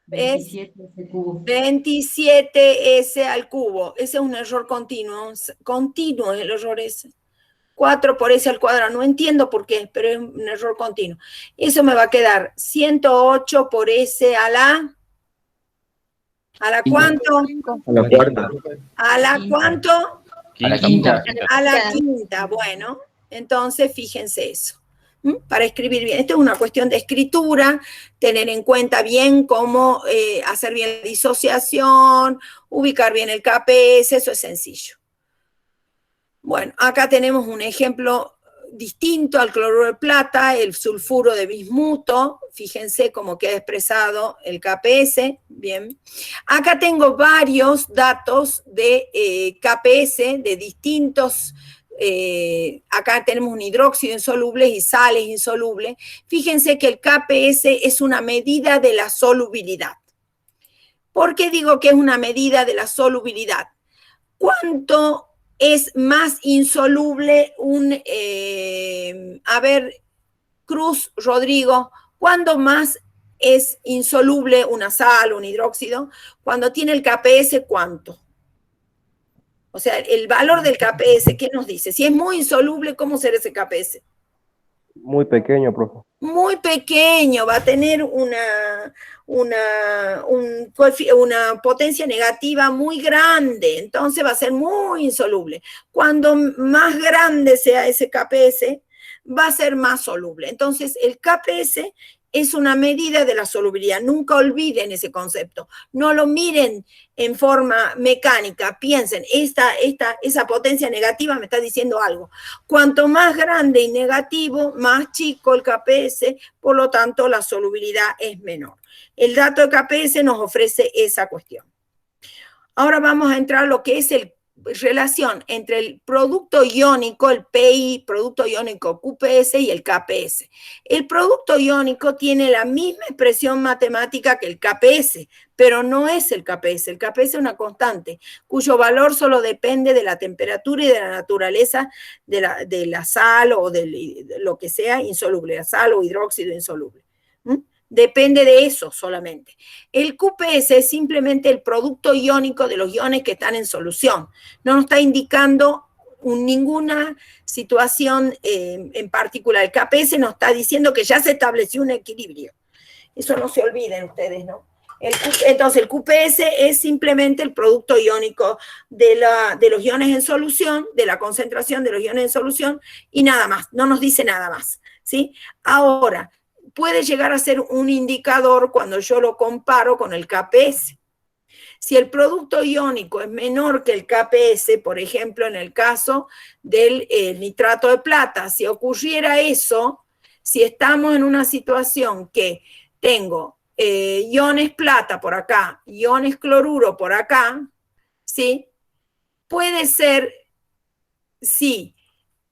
27S cubo. 27S al cubo. Ese es un error continuo. Continuo es el error ese. 4 por S al cuadrado. No entiendo por qué, pero es un error continuo. Eso me va a quedar 108 por S a la... ¿A la cuánto? A la cuarta. ¿A la cuánto? A la quinta. A la quinta. Bueno, entonces fíjense eso. Para escribir bien. Esto es una cuestión de escritura, tener en cuenta bien cómo hacer bien la disociación, ubicar bien el KPS, eso es sencillo. Bueno, acá tenemos un ejemplo distinto al cloruro de plata, el sulfuro de bismuto. Fíjense cómo queda expresado el KPS. Bien. Acá tengo varios datos de KPS de distintos. Acá tenemos un hidróxido insoluble y sales insolubles. Fíjense que el KPS es una medida de la solubilidad. ¿Por qué digo que es una medida de la solubilidad? ¿Cuánto es más insoluble a ver, Cruz, Rodrigo, ¿cuándo más es insoluble una sal, un hidróxido? Cuando tiene el KPS, ¿cuánto? O sea, el valor del KPS, ¿qué nos dice? Si es muy insoluble, ¿cómo será ese KPS? Muy pequeño, profe. Muy pequeño, va a tener una potencia negativa muy grande, entonces va a ser muy insoluble. Cuando más grande sea ese KPS, va a ser más soluble. Entonces, el KPS es una medida de la solubilidad. Nunca olviden ese concepto. No lo miren en forma mecánica. Piensen, esa potencia negativa me está diciendo algo. Cuanto más grande y negativo, más chico el KPS, por lo tanto, la solubilidad es menor. El dato de KPS nos ofrece esa cuestión. Ahora vamos a entrar a lo que es la relación entre el producto iónico, el PI, producto iónico QPS y el KPS. El producto iónico tiene la misma expresión matemática que el KPS, pero no es el KPS. El KPS es una constante, cuyo valor solo depende de la temperatura y de la naturaleza de la sal o de lo que sea insoluble, la sal o hidróxido insoluble. Depende de eso solamente. El QPS es simplemente el producto iónico de los iones que están en solución. No nos está indicando ninguna situación en particular. El KPS nos está diciendo que ya se estableció un equilibrio. Eso no se olviden ustedes, ¿no? Entonces, el QPS es simplemente el producto iónico de los iones en solución, de la concentración de los iones en solución, y nada más. No nos dice nada más, ¿sí? Ahora, puede llegar a ser un indicador cuando yo lo comparo con el KPS. Si el producto iónico es menor que el KPS, por ejemplo, en el caso del nitrato de plata, si ocurriera eso, si estamos en una situación que tengo iones plata por acá, iones cloruro por acá, ¿sí? Puede ser, sí,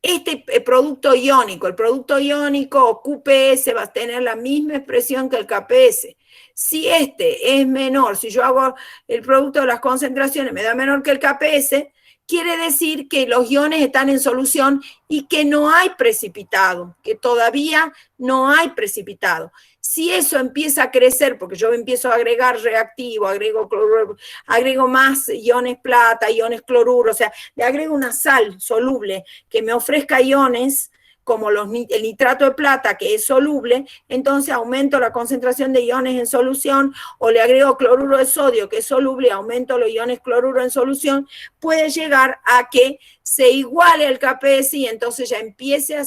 este producto iónico, el producto iónico QPS va a tener la misma expresión que el KPS. Si este es menor, si yo hago el producto de las concentraciones, me da menor que el KPS, quiere decir que los iones están en solución y que no hay precipitado, que todavía no hay precipitado. Si eso empieza a crecer, porque yo empiezo a agregar reactivo, agrego cloruro, agrego más iones plata, iones cloruro, o sea, le agrego una sal soluble que me ofrezca iones, como el nitrato de plata, que es soluble, entonces aumento la concentración de iones en solución, o le agrego cloruro de sodio, que es soluble, y aumento los iones cloruro en solución, puede llegar a que se iguale el KPS y entonces ya empiece a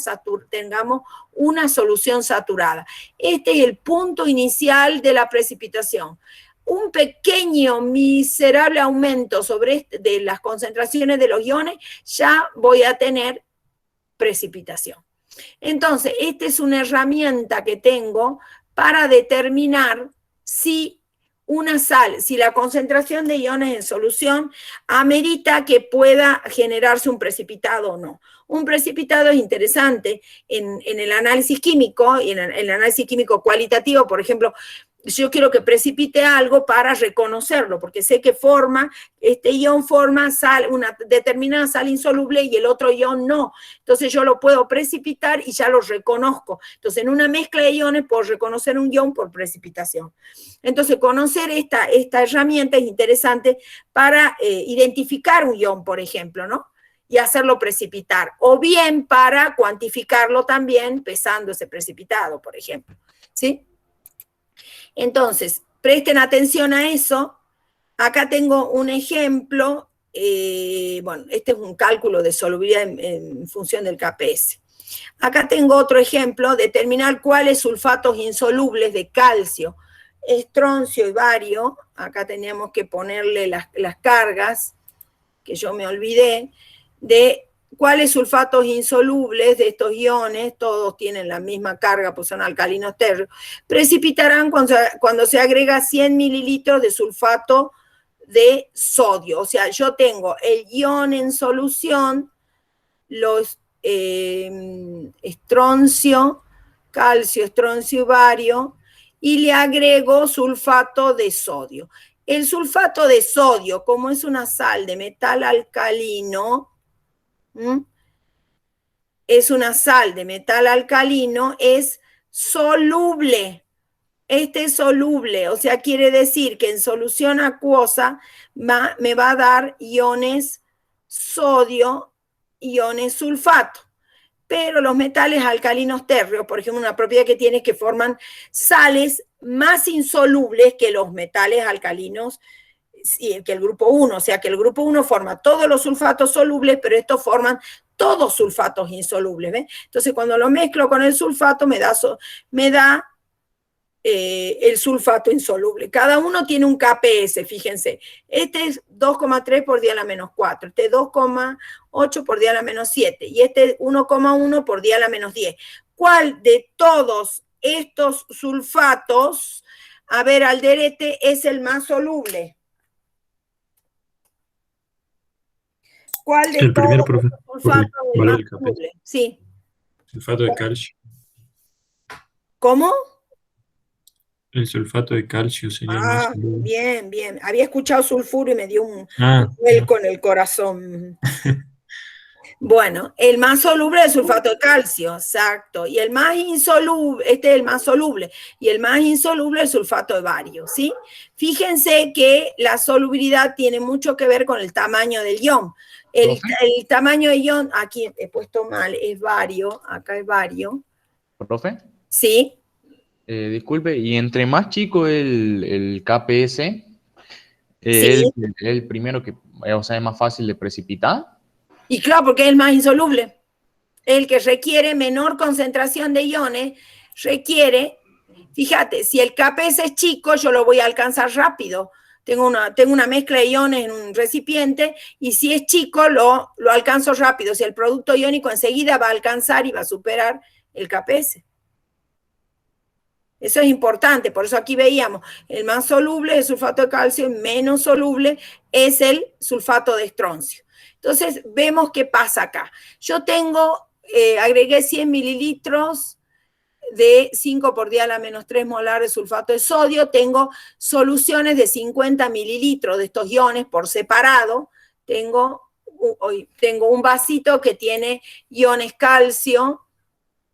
tengamos una solución saturada. Este es el punto inicial de la precipitación. Un pequeño, miserable aumento de las concentraciones de los iones, ya voy a tener precipitación. Entonces, esta es una herramienta que tengo para determinar si una sal, si la concentración de iones en solución amerita que pueda generarse un precipitado o no. Un precipitado es interesante en el análisis químico, y en el análisis químico cualitativo, por ejemplo, yo quiero que precipite algo para reconocerlo, porque sé que este ion forma una determinada sal insoluble y el otro ion no. Entonces yo lo puedo precipitar y ya lo reconozco. Entonces en una mezcla de iones puedo reconocer un ion por precipitación. Entonces conocer esta herramienta es interesante para identificar un ion, por ejemplo, ¿no? Y hacerlo precipitar. O bien para cuantificarlo también pesando ese precipitado, por ejemplo. ¿Sí? Entonces, presten atención a eso. Acá tengo un ejemplo. Bueno, este es un cálculo de solubilidad en función del KPS. Acá tengo otro ejemplo, determinar cuáles sulfatos insolubles de calcio, estroncio y bario. Acá teníamos que ponerle las cargas, que yo me olvidé, de cuáles sulfatos insolubles de estos iones, todos tienen la misma carga, pues son alcalinos tercios, precipitarán cuando se agrega 100 mililitros de sulfato de sodio. O sea, yo tengo el ion en solución, los estroncio, calcio, estroncio y bario, y le agrego sulfato de sodio. El sulfato de sodio, como es una sal de metal alcalino, es una sal de metal alcalino, es soluble. Este es soluble, o sea, quiere decir que en solución acuosa me va a dar iones sodio, iones sulfato. pero los metales alcalinos térreos, por ejemplo, una propiedad que tiene es que forman sales más insolubles que los metales alcalinos, que el grupo 1, o sea que el grupo 1 forma todos los sulfatos solubles, pero estos forman todos sulfatos insolubles, ¿ven? Entonces cuando lo mezclo con el sulfato me da el sulfato insoluble. Cada uno tiene un KPS, fíjense. Este es 2,3 por 10 a la menos 4, este 2,8 por 10 a la menos 7, y este 1,1 por 10 a la menos 10. ¿Cuál de todos estos sulfatos, a ver, Alderete, es el más soluble? ¿Cuál de El todos primero, profe, estos sulfatos es el valor más del KPS. soluble? Sí. Sulfato de calcio. ¿Cómo? El sulfato de calcio sería el más soluble. Bien, bien. Había escuchado sulfuro y me dio un vuelco en el corazón. Bueno, el más soluble es el sulfato de calcio, exacto. Y el más insoluble, este es el más soluble, y el más insoluble es el sulfato de bario, ¿sí? Fíjense que la solubilidad tiene mucho que ver con el tamaño del ion. El tamaño del ion, aquí he puesto mal, es bario, acá es bario. ¿Profe? Sí. Disculpe, y entre más chico el KPS, Sí. el primero que, o sea, es más fácil de precipitar. Y claro, porque es el más insoluble. El que requiere menor concentración de iones, requiere, fíjate, si el KPS es chico, yo lo voy a alcanzar rápido. Tengo una mezcla de iones en un recipiente, y si es chico, lo alcanzo rápido. Si el producto iónico enseguida va a alcanzar y va a superar el KPS. Eso es importante, por eso aquí veíamos, el más soluble es el sulfato de calcio, y menos soluble es el sulfato de estroncio. Entonces, vemos qué pasa acá. Yo agregué 100 mililitros de 5 por 10 a la menos 3 molar de sulfato de sodio. Tengo soluciones de 50 mililitros de estos iones por separado. Tengo un vasito que tiene iones calcio.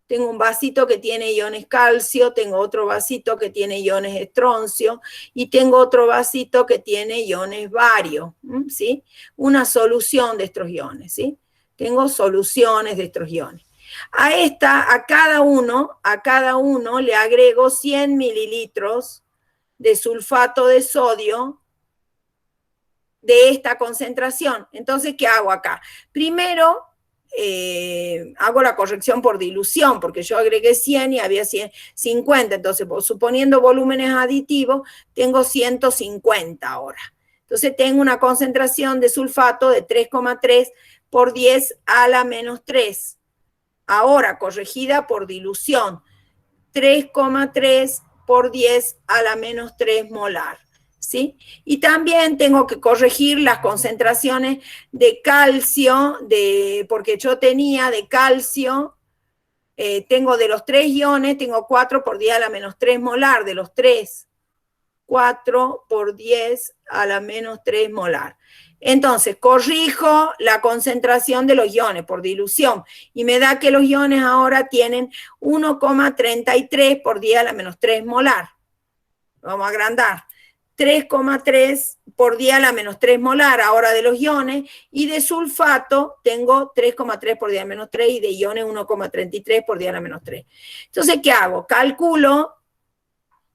Tengo un vasito que tiene iones calcio, tengo otro vasito que tiene iones estroncio, y tengo otro vasito que tiene iones bario, ¿sí? Una solución de estos iones, ¿sí? Tengo soluciones de estos iones. A cada uno le agrego 100 mililitros de sulfato de sodio de esta concentración. Entonces, ¿qué hago acá? Primero, hago la corrección por dilución, porque yo agregué 100 y había 50, entonces suponiendo volúmenes aditivos, tengo 150 ahora. Entonces tengo una concentración de sulfato de 3,3 por 10 a la menos 3. Ahora, corregida por dilución, 3,3 por 10 a la menos 3 molar. ¿Sí? Y también tengo que corregir las concentraciones de calcio, porque yo tenía de calcio, tengo de los 3 iones, tengo 4 por 10 a la menos 3 molar, de los 3, 4 por 10 a la menos 3 molar. Entonces, corrijo la concentración de los iones por dilución, y me da que los iones ahora tienen 1,33 por 10 a la menos 3 molar. Vamos a agrandar. 3,3 por 10 a la menos 3 molar ahora de los iones, y de sulfato tengo 3,3 por 10 a la menos 3, y de iones 1,33 por 10 a la menos 3. Entonces, ¿qué hago? Calculo,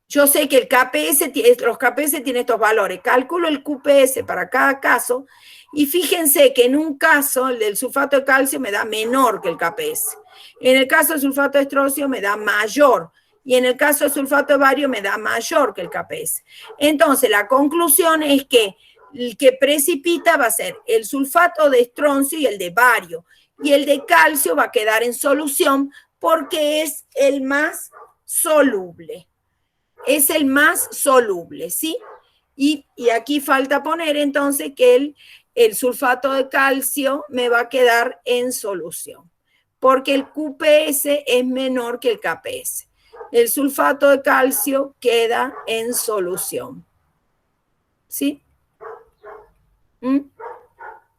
yo sé que los KPS tienen estos valores, calculo el QPS para cada caso, y fíjense que en un caso, el del sulfato de calcio me da menor que el KPS. En el caso del sulfato de estroncio me da mayor, y en el caso del sulfato de bario me da mayor que el KPS. Entonces, la conclusión es que el que precipita va a ser el sulfato de estroncio y el de bario, y el de calcio va a quedar en solución porque es el más soluble. Es el más soluble, ¿sí? Y aquí falta poner entonces que el sulfato de calcio me va a quedar en solución, porque el QPS es menor que el KPS. El sulfato de calcio queda en solución. ¿Sí?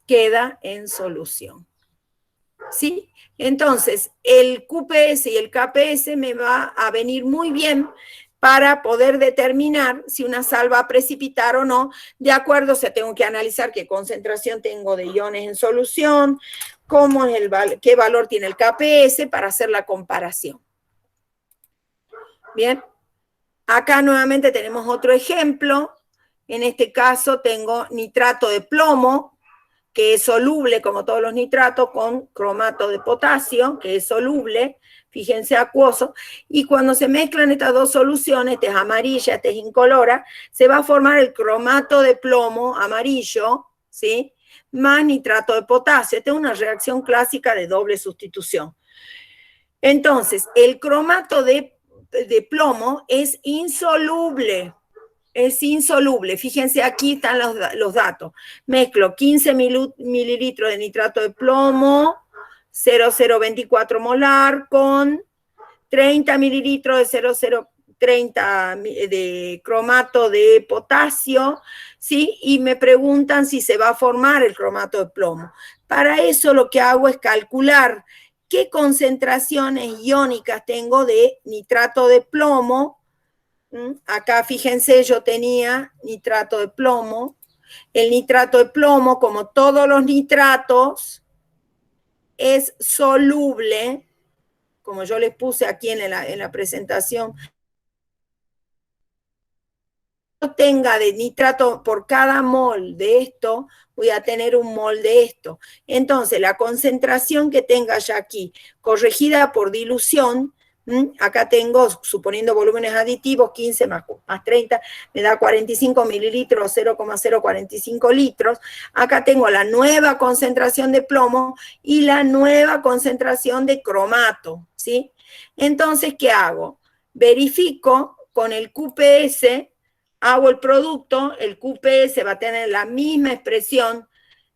Queda en solución. ¿Sí? Entonces, el QPS y el KPS me va a venir muy bien para poder determinar si una sal va a precipitar o no, de acuerdo, o sea, tengo que analizar qué concentración tengo de iones en solución, cómo es qué valor tiene el KPS para hacer la comparación. Bien, acá nuevamente tenemos otro ejemplo. En este caso tengo nitrato de plomo, que es soluble como todos los nitratos, con cromato de potasio, que es soluble, fíjense, acuoso, y cuando se mezclan estas dos soluciones, esta es amarilla, esta es incolora, se va a formar el cromato de plomo amarillo, ¿sí?, más nitrato de potasio. Esta es una reacción clásica de doble sustitución. Entonces, el cromato de plomo es insoluble. Es insoluble. Fíjense, aquí están los datos. Mezclo 15 mililitros de nitrato de plomo, 0,024 molar, con 30 mililitros de 0,030 de cromato de potasio, ¿sí? Y me preguntan si se va a formar el cromato de plomo. Para eso lo que hago es calcular qué concentraciones iónicas tengo de nitrato de plomo. Acá, fíjense, yo tenía nitrato de plomo. El nitrato de plomo, como todos los nitratos, es soluble, como yo les puse aquí en la presentación. Tenga de nitrato por cada mol de esto, voy a tener un mol de esto. Entonces, la concentración que tenga ya aquí, corregida por dilución, acá tengo, suponiendo volúmenes aditivos, 15 más 30, me da 45 mililitros, 0,045 litros. Acá tengo la nueva concentración de plomo y la nueva concentración de cromato, ¿sí? Entonces, ¿qué hago? Verifico con el QPS, hago el producto, el QPS va a tener la misma expresión.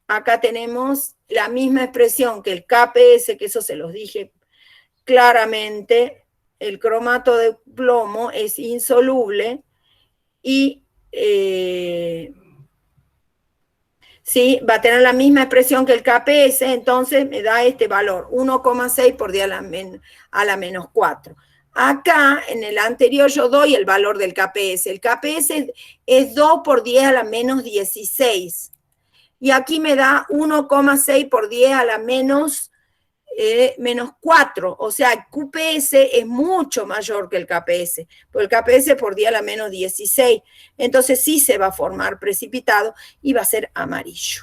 Acá tenemos la misma expresión que el KPS, que eso se los dije claramente. El cromato de plomo es insoluble y sí, va a tener la misma expresión que el KPS, entonces me da este valor, 1,6 por 10 a la menos 4. Acá, en el anterior, yo doy el valor del KPS. El KPS es 2 por 10 a la menos 16. Y aquí me da 1,6 por 10 a la menos 4. O sea, el QPS es mucho mayor que el KPS. Porque el KPS por 10 a la menos 16. Entonces sí se va a formar precipitado y va a ser amarillo.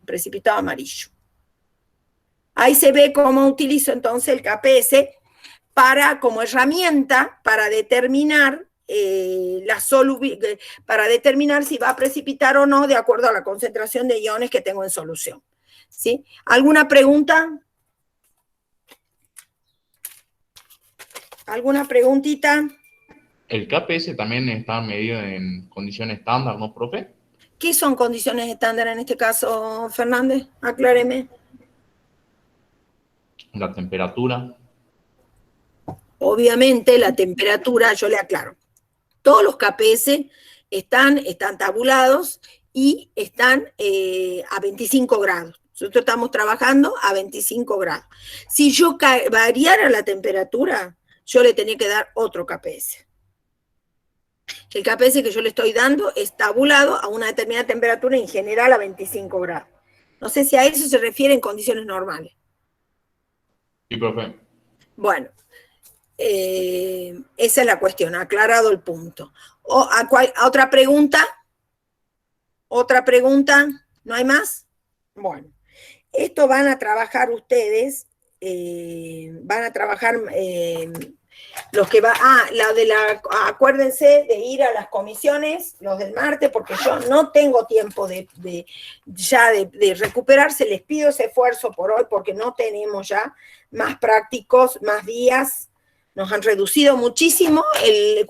Precipitado amarillo. Ahí se ve cómo utilizo entonces el KPS como herramienta para determinar para determinar si va a precipitar o no de acuerdo a la concentración de iones que tengo en solución. ¿Sí? ¿Alguna pregunta? ¿Alguna preguntita? El KPS también está medido en condiciones estándar, ¿no, profe? ¿Qué son condiciones estándar en este caso, Fernández? Acláreme. La temperatura. Obviamente la temperatura, yo le aclaro, todos los KPS están tabulados y están a 25 grados. Nosotros estamos trabajando a 25 grados. Si yo variara la temperatura, yo le tenía que dar otro KPS. El KPS que yo le estoy dando es tabulado a una determinada temperatura, en general a 25 grados. No sé si a eso se refiere en condiciones normales. Sí, profe. Bueno. Esa es la cuestión, aclarado el punto. ¿Otra pregunta? ¿Otra pregunta? ¿No hay más? Bueno, esto van a trabajar ustedes, van a trabajar los que van, acuérdense de ir a las comisiones, los del martes, porque yo no tengo tiempo de recuperarse, les pido ese esfuerzo por hoy, porque no tenemos ya más prácticos, más días. Nos han reducido muchísimo el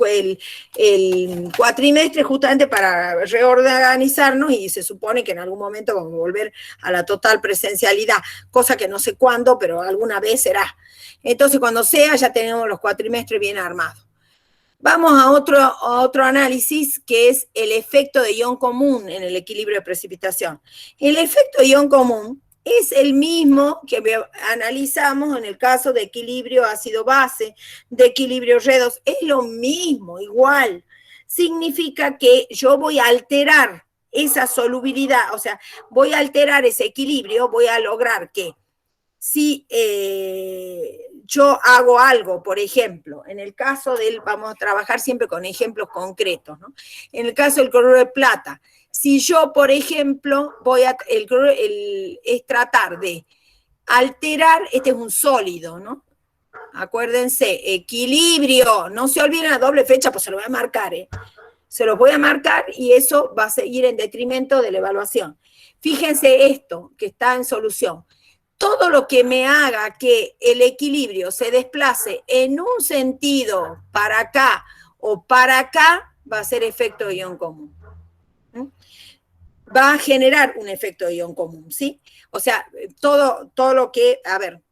cuatrimestre justamente para reorganizarnos y se supone que en algún momento vamos a volver a la total presencialidad, cosa que no sé cuándo, pero alguna vez será. Entonces, cuando sea, ya tenemos los cuatrimestres bien armados. Vamos a otro análisis, que es el efecto de ion común en el equilibrio de precipitación. El efecto de ion común es el mismo que analizamos en el caso de equilibrio ácido-base, de equilibrio redox, es lo mismo, igual. Significa que yo voy a alterar esa solubilidad, o sea, voy a alterar ese equilibrio, voy a lograr que si yo hago algo, por ejemplo, en el caso del, vamos a trabajar siempre con ejemplos concretos, ¿no? En el caso del cloruro de plata, si yo, por ejemplo, es tratar de alterar, este es un sólido, ¿no? Acuérdense, equilibrio, no se olviden la doble fecha, pues se lo voy a marcar, se los voy a marcar y eso va a seguir en detrimento de la evaluación. Fíjense esto que está en solución. Todo lo que me haga que el equilibrio se desplace en un sentido para acá o para acá va a ser efecto de ion común. Va a generar un efecto de ion común, ¿sí? O sea, todo lo que, a ver,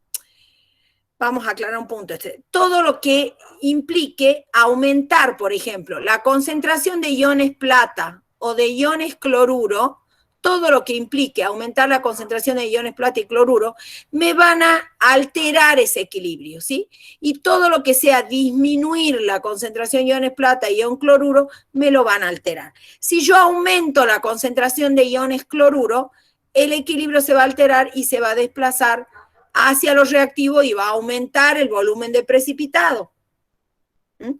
vamos a aclarar un punto. Todo lo que implique aumentar, por ejemplo, la concentración de iones plata o de iones cloruro, todo lo que implique aumentar la concentración de iones plata y cloruro, me van a alterar ese equilibrio, ¿sí? Y todo lo que sea disminuir la concentración de iones plata y ion cloruro, me lo van a alterar. Si yo aumento la concentración de iones cloruro, el equilibrio se va a alterar y se va a desplazar hacia los reactivos y va a aumentar el volumen de precipitado.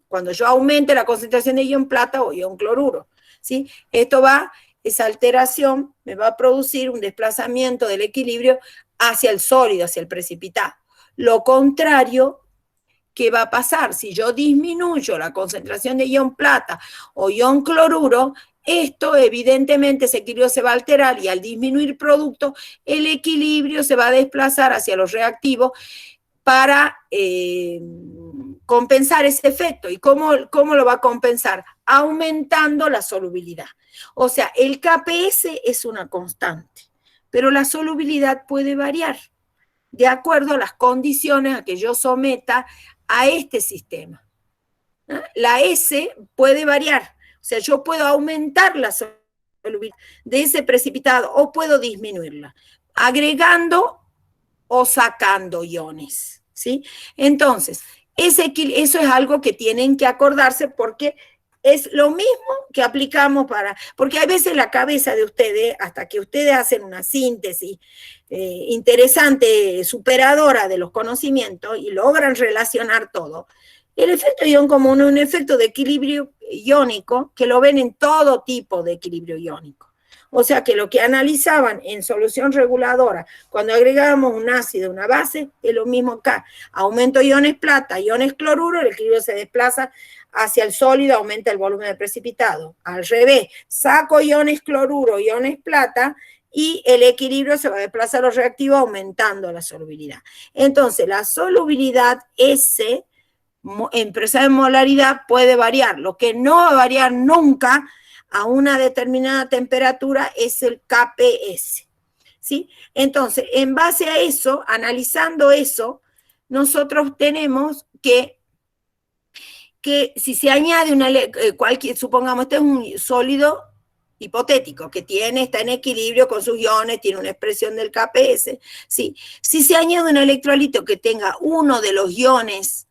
Cuando yo aumente la concentración de ion plata o ion cloruro, ¿sí? Esa alteración me va a producir un desplazamiento del equilibrio hacia el sólido, hacia el precipitado. Lo contrario, ¿qué va a pasar? Si yo disminuyo la concentración de ion plata o ion cloruro, esto evidentemente ese equilibrio se va a alterar y al disminuir producto, el equilibrio se va a desplazar hacia los reactivos para compensar ese efecto. ¿Y cómo lo va a compensar? Aumentando la solubilidad. O sea, el KPS es una constante, pero la solubilidad puede variar de acuerdo a las condiciones a que yo someta a este sistema. La S puede variar, o sea, yo puedo aumentar la solubilidad de ese precipitado o puedo disminuirla, agregando o sacando iones, ¿sí? Entonces, eso es algo que tienen que acordarse porque es lo mismo que aplicamos porque hay veces la cabeza de ustedes, hasta que ustedes hacen una síntesis interesante, superadora de los conocimientos y logran relacionar todo, el efecto ion común es un efecto de equilibrio iónico que lo ven en todo tipo de equilibrio iónico. O sea que lo que analizaban en solución reguladora, cuando agregábamos un ácido, una base, es lo mismo acá. Aumento iones plata, iones cloruro, el equilibrio se desplaza hacia el sólido, aumenta el volumen de precipitado. Al revés, saco iones cloruro, iones plata, y el equilibrio se va a desplazar a los reactivos aumentando la solubilidad. Entonces, la solubilidad S, en presencia de molaridad, puede variar. Lo que no va a variar nunca a una determinada temperatura es el KPS, ¿sí? Entonces, en base a eso, analizando eso, nosotros tenemos que si se añade supongamos, este es un sólido hipotético, que está en equilibrio con sus iones, tiene una expresión del KPS, ¿sí? Si se añade un electrolito que tenga uno de los iones,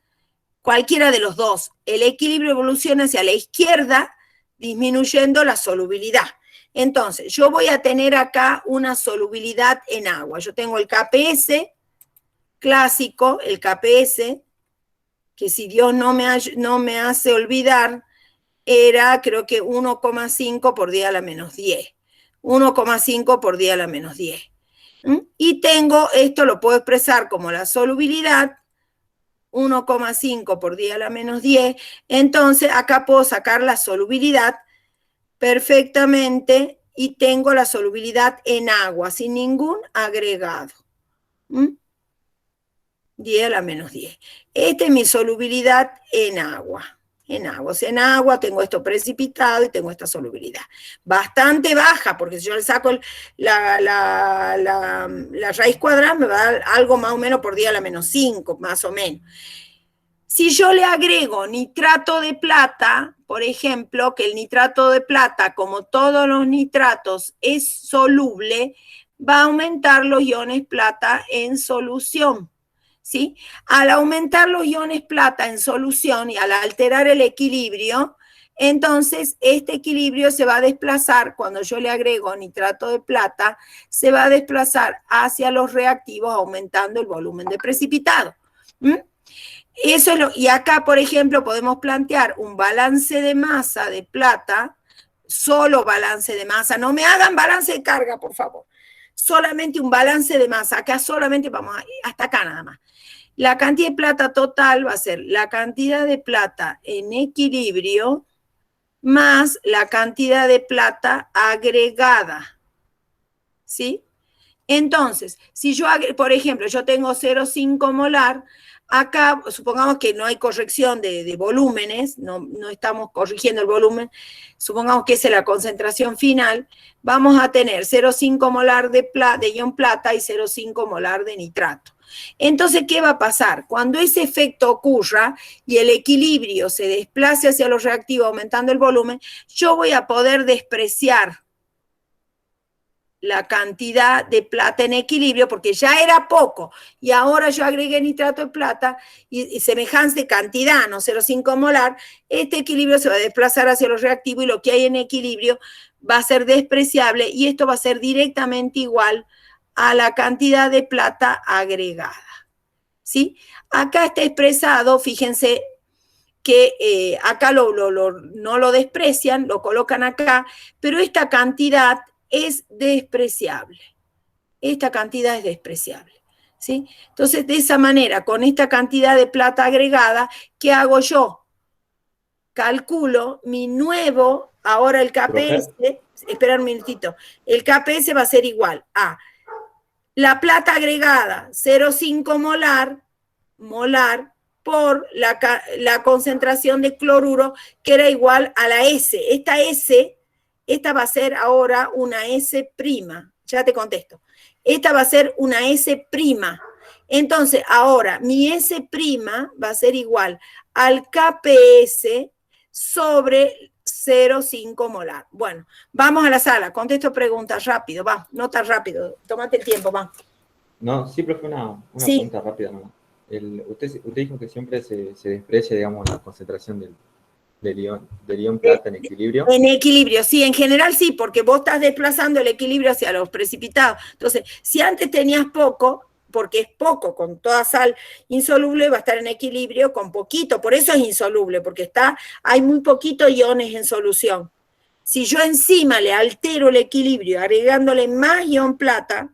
cualquiera de los dos, el equilibrio evoluciona hacia la izquierda, disminuyendo la solubilidad. Entonces, yo voy a tener acá una solubilidad en agua. Yo tengo el KPS clásico, el KPS, que si Dios no me hace olvidar, era creo que 1,5 por 10 a la menos 10. 1,5 por 10 a la menos 10. Y tengo, esto lo puedo expresar como la solubilidad, 1,5 por 10 a la menos 10, entonces acá puedo sacar la solubilidad perfectamente y tengo la solubilidad en agua, sin ningún agregado. 10 a la menos 10. Esta es mi solubilidad en agua. O sea, en agua tengo esto precipitado y tengo esta solubilidad. Bastante baja, porque si yo le saco la raíz cuadrada, me va a dar algo más o menos por 10 a la menos 5, más o menos. Si yo le agrego nitrato de plata, por ejemplo, que el nitrato de plata, como todos los nitratos, es soluble, va a aumentar los iones plata en solución, ¿sí? Al aumentar los iones plata en solución y al alterar el equilibrio, entonces este equilibrio se va a desplazar, cuando yo le agrego nitrato de plata, se va a desplazar hacia los reactivos aumentando el volumen de precipitado. Eso es y acá, por ejemplo, podemos plantear un balance de masa de plata, solo balance de masa, no me hagan balance de carga, por favor. Solamente un balance de masa, acá solamente vamos hasta acá nada más. La cantidad de plata total va a ser la cantidad de plata en equilibrio más la cantidad de plata agregada, ¿sí? Entonces, si yo, por ejemplo, yo tengo 0,5 molar, acá supongamos que no hay corrección de volúmenes, no estamos corrigiendo el volumen, supongamos que esa es la concentración final, vamos a tener 0,5 molar de ion plata y 0,5 molar de nitrato. Entonces, ¿qué va a pasar? Cuando ese efecto ocurra y el equilibrio se desplace hacia los reactivos aumentando el volumen, yo voy a poder despreciar la cantidad de plata en equilibrio, porque ya era poco, y ahora yo agregué nitrato de plata, y semejante cantidad, no 0,5 molar, este equilibrio se va a desplazar hacia los reactivos, y lo que hay en equilibrio va a ser despreciable, y esto va a ser directamente igual a la cantidad de plata agregada, ¿sí? Acá está expresado, fíjense, que acá no lo desprecian, lo colocan acá, pero esta cantidad es despreciable. Esta cantidad es despreciable, ¿sí? Entonces, de esa manera, con esta cantidad de plata agregada, ¿qué hago yo? Calculo mi nuevo, ahora el KPS, espera un minutito, el KPS va a ser igual a la plata agregada, 0,5 molar, por la concentración de cloruro, que era igual a la S. Esta va a ser ahora una S', ya te contesto. Esta va a ser una S'. Entonces, ahora, mi S' va a ser igual al KPS sobre 0,5 molar. Bueno, vamos a la sala, contesto preguntas rápido, va, no tan rápido, tómate el tiempo, va. No, sí, profe, una pregunta rápida nomás. Usted dijo que siempre se desprecia, digamos, la concentración del ion plata en equilibrio. En equilibrio, sí, en general sí, porque vos estás desplazando el equilibrio hacia los precipitados. Entonces, si antes tenías poco, porque es poco, con toda sal insoluble va a estar en equilibrio con poquito, por eso es insoluble, porque hay muy poquito iones en solución. Si yo encima le altero el equilibrio agregándole más ion plata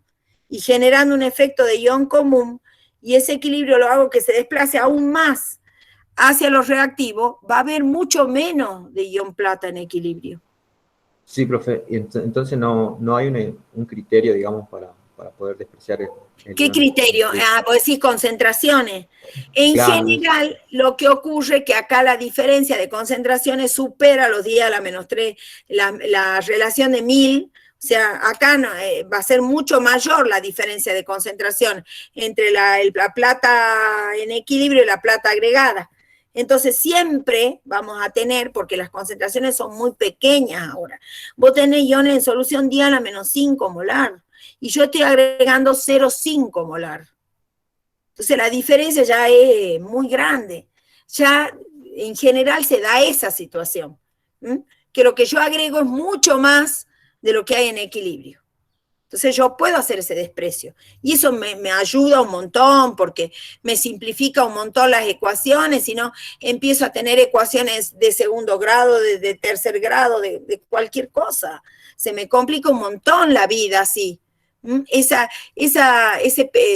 y generando un efecto de ion común, y ese equilibrio lo hago que se desplace aún más hacia los reactivos, va a haber mucho menos de ion plata en equilibrio. Sí, profe, entonces no hay un criterio, digamos, para poder despreciar el ¿Qué criterio? Vos decís concentraciones. En general, lo que ocurre es que acá la diferencia de concentraciones supera los 10 a la menos 3, la relación de 1000, o sea, acá va a ser mucho mayor la diferencia de concentración entre la plata en equilibrio y la plata agregada. Entonces siempre vamos a tener, porque las concentraciones son muy pequeñas ahora, vos tenés iones en solución 10 a la menos 5 molar, y yo estoy agregando 0,5 molar. Entonces la diferencia ya es muy grande. Ya en general se da esa situación, que lo que yo agrego es mucho más de lo que hay en equilibrio. Entonces yo puedo hacer ese desprecio. Y eso me ayuda un montón, porque me simplifica un montón las ecuaciones, y no empiezo a tener ecuaciones de segundo grado, de tercer grado, de cualquier cosa. Se me complica un montón la vida así.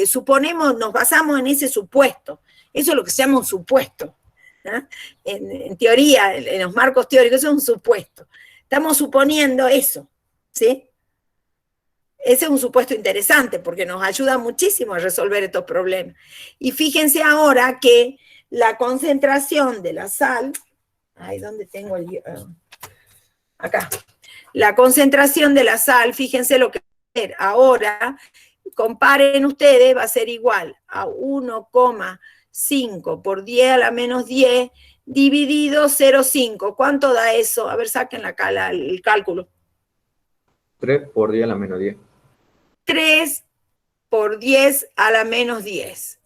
Suponemos, nos basamos en ese supuesto. Eso es lo que se llama un supuesto. En teoría, en los marcos teóricos, eso es un supuesto. Estamos suponiendo eso, ¿sí? Ese es un supuesto interesante, porque nos ayuda muchísimo a resolver estos problemas. Y fíjense ahora que la concentración de la sal, ¿dónde tengo el...? Acá. La concentración de la sal, fíjense lo que ahora, comparen ustedes, va a ser igual a 1,5 por 10 a la menos 10 dividido 0,5. ¿Cuánto da eso? A ver, saquen el cálculo. 3 por 10 a la menos 10. 3 por 10 a la menos 10.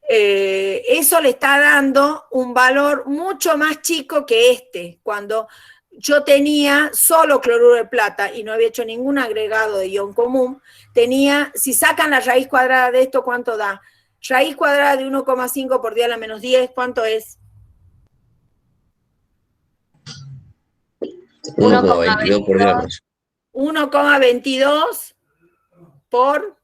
Eso le está dando un valor mucho más chico que este, cuando yo tenía solo cloruro de plata y no había hecho ningún agregado de ion común, tenía, si sacan la raíz cuadrada de esto, ¿cuánto da? Raíz cuadrada de 1,5 por 10 a la menos 10, ¿cuánto es? 1,22 por 10 a la menos. 1,22 por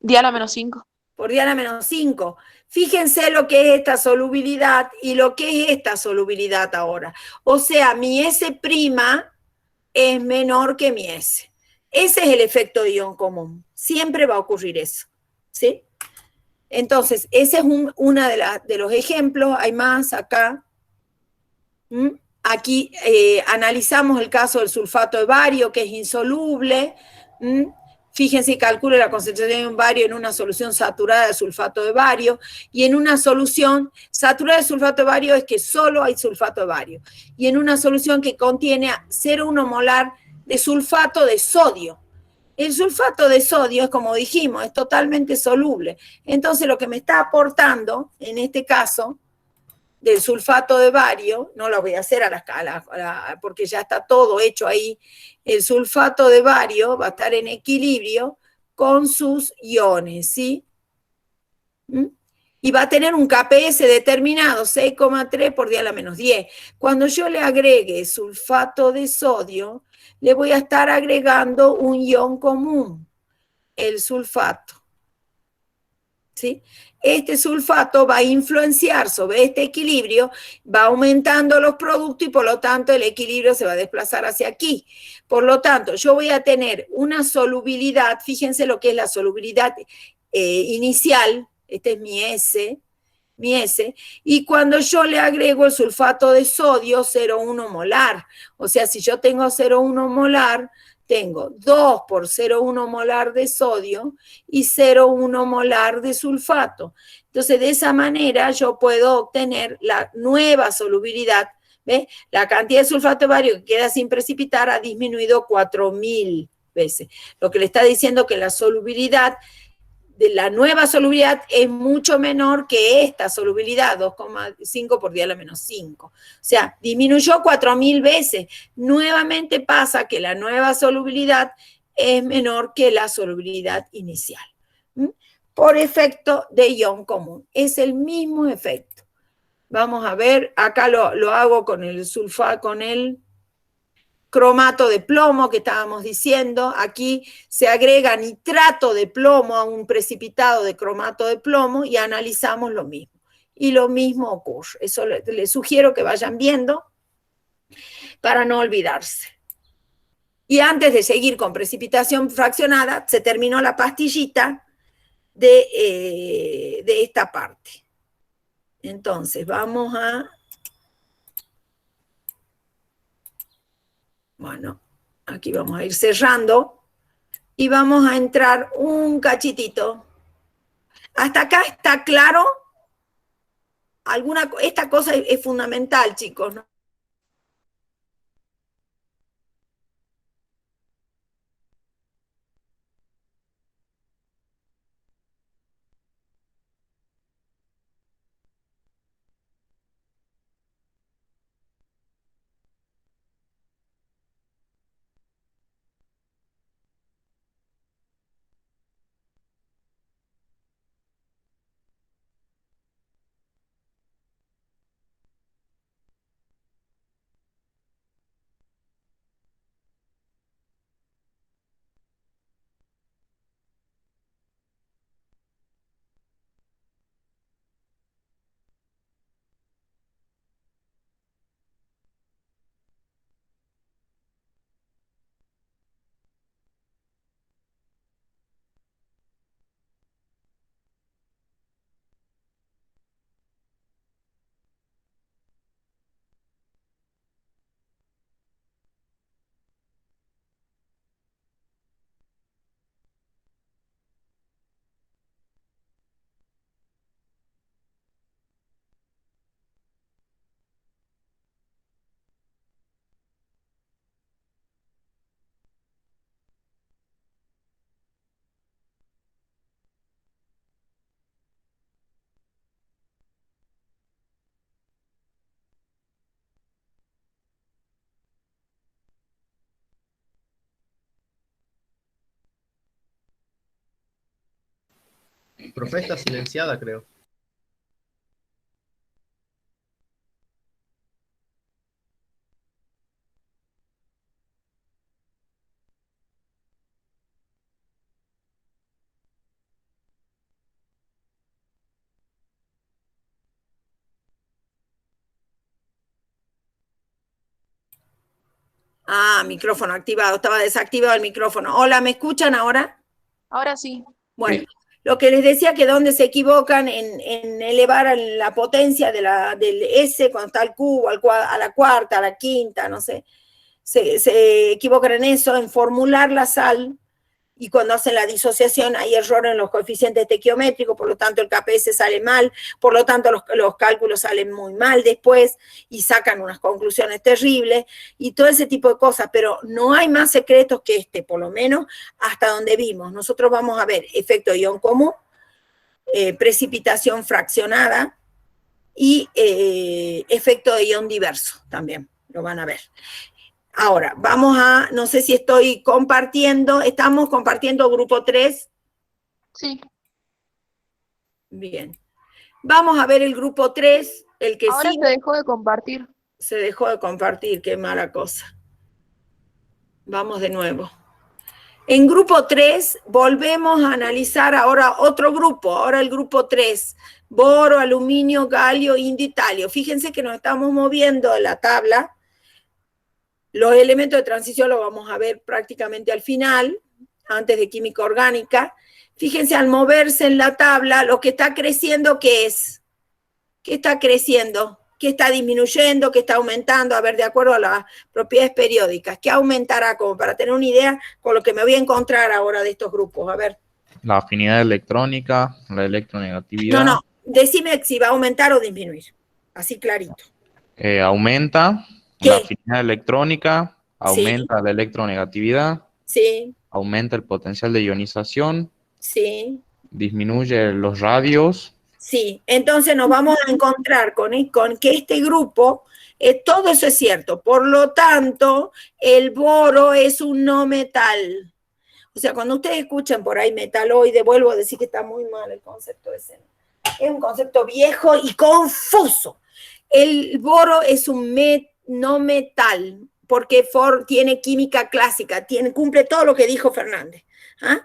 10 a la menos 5. Por 10 a la menos 5. Fíjense lo que es esta solubilidad y lo que es esta solubilidad ahora. O sea, mi S' es menor que mi S. Ese es el efecto de ion común. Siempre va a ocurrir eso. ¿Sí? Entonces, ese es uno de los ejemplos. Hay más acá. Aquí analizamos el caso del sulfato de bario, que es insoluble. Fíjense, calculo la concentración de un bario en una solución saturada de sulfato de bario, y en una solución saturada de sulfato de bario es que solo hay sulfato de bario, y en una solución que contiene 0,1 molar de sulfato de sodio. El sulfato de sodio es, como dijimos, es totalmente soluble. Entonces, lo que me está aportando, en este caso, del sulfato de bario, no lo voy a hacer porque ya está todo hecho ahí, el sulfato de bario va a estar en equilibrio con sus iones, ¿sí? Y va a tener un KPS determinado, 6,3 por 10 a la menos 10. Cuando yo le agregue sulfato de sodio, le voy a estar agregando un ion común, el sulfato. ¿Sí? Este sulfato va a influenciar sobre este equilibrio, va aumentando los productos y por lo tanto el equilibrio se va a desplazar hacia aquí. Por lo tanto, yo voy a tener una solubilidad, fíjense lo que es la solubilidad inicial, este es mi S, y cuando yo le agrego el sulfato de sodio, 0,1 molar. O sea, si yo tengo 0,1 molar, tengo 2 por 0,1 molar de sodio y 0,1 molar de sulfato. Entonces, de esa manera yo puedo obtener la nueva solubilidad. ¿Ve? La cantidad de sulfato de bario que queda sin precipitar ha disminuido 4.000 veces. Lo que le está diciendo que la solubilidad de la nueva solubilidad es mucho menor que esta solubilidad, 2,5 por 10 a la menos 5. O sea, disminuyó 4.000 veces. Nuevamente pasa que la nueva solubilidad es menor que la solubilidad inicial. Por efecto de ion común. Es el mismo efecto. Vamos a ver, acá lo hago con el cromato de plomo que estábamos diciendo. Aquí se agrega nitrato de plomo a un precipitado de cromato de plomo y analizamos lo mismo. Y lo mismo ocurre. Eso les sugiero que vayan viendo para no olvidarse. Y antes de seguir con precipitación fraccionada, se terminó la pastillita de esta parte. Entonces, vamos a... Bueno, aquí vamos a ir cerrando y vamos a entrar un cachitito. ¿Hasta acá está claro? Esta cosa es fundamental, chicos, ¿no? Profe, está silenciada, creo. Ah, micrófono activado, estaba desactivado el micrófono. Hola, ¿me escuchan ahora? Ahora sí. Bueno, lo que les decía que donde se equivocan en elevar a la potencia del S cuando está al cubo, a la cuarta, a la quinta, no sé, se equivocan en eso, en formular la sal, y cuando hacen la disociación hay error en los coeficientes estequiométricos, por lo tanto el KPS sale mal, por lo tanto los cálculos salen muy mal después y sacan unas conclusiones terribles y todo ese tipo de cosas, pero no hay más secretos que este, por lo menos hasta donde vimos. Nosotros vamos a ver efecto ion común, precipitación fraccionada y efecto de ion diverso también, lo van a ver. Ahora, vamos a, no sé si estoy compartiendo, ¿estamos compartiendo grupo 3? Sí. Bien. Vamos a ver el grupo 3, el que Ahora sí. se dejó de compartir. Se dejó de compartir, qué mala cosa. Vamos de nuevo. En grupo 3 volvemos a analizar ahora otro grupo, ahora el grupo 3, boro, aluminio, galio, indio y talio. Fíjense que nos estamos moviendo en la tabla. Los elementos de transición los vamos a ver prácticamente al final, antes de química orgánica. Fíjense, al moverse en la tabla, lo que está creciendo, ¿qué es? ¿Qué está creciendo? ¿Qué está disminuyendo? ¿Qué está aumentando? A ver, de acuerdo a las propiedades periódicas. ¿Qué aumentará? Como para tener una idea con lo que me voy a encontrar ahora de estos grupos. A ver. La afinidad electrónica, la electronegatividad. No, decime si va a aumentar o disminuir. Así clarito. Aumenta. ¿Qué? La afinidad electrónica, aumenta la electronegatividad, sí, aumenta el potencial de ionización, sí, disminuye los radios. Sí, entonces nos vamos a encontrar con que este grupo, todo eso es cierto, por lo tanto, el boro es un no metal. O sea, cuando ustedes escuchan por ahí metaloide, vuelvo a decir que está muy mal el concepto ese. Es un concepto viejo y confuso. El boro es un no metal, porque tiene química clásica, cumple todo lo que dijo Fernández. ¿Ah?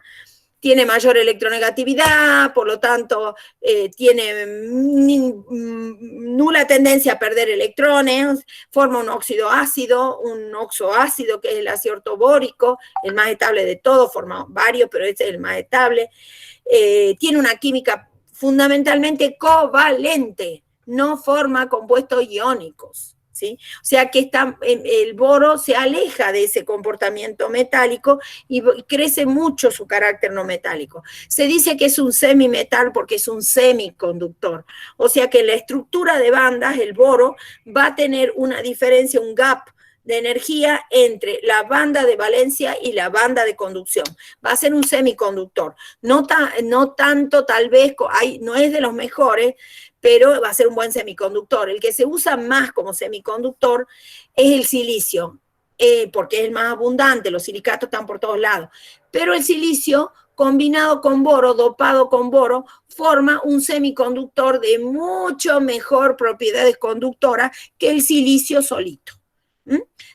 Tiene mayor electronegatividad, por lo tanto, tiene nula tendencia a perder electrones, forma un óxido ácido, un oxoácido, que es el ácido ortobórico, el más estable de todos, forma varios, pero este es el más estable. Tiene una química fundamentalmente covalente, no forma compuestos iónicos. ¿Sí? O sea que el boro se aleja de ese comportamiento metálico y crece mucho su carácter no metálico. Se dice que es un semimetal porque es un semiconductor. O sea que en la estructura de bandas, el boro va a tener una diferencia, un gap de energía entre la banda de valencia y la banda de conducción. Va a ser un semiconductor. No tanto, tal vez, no es de los mejores, pero va a ser un buen semiconductor. El que se usa más como semiconductor es el silicio, porque es el más abundante, los silicatos están por todos lados. Pero el silicio, combinado con boro, dopado con boro, forma un semiconductor de mucho mejor propiedades conductoras que el silicio solito.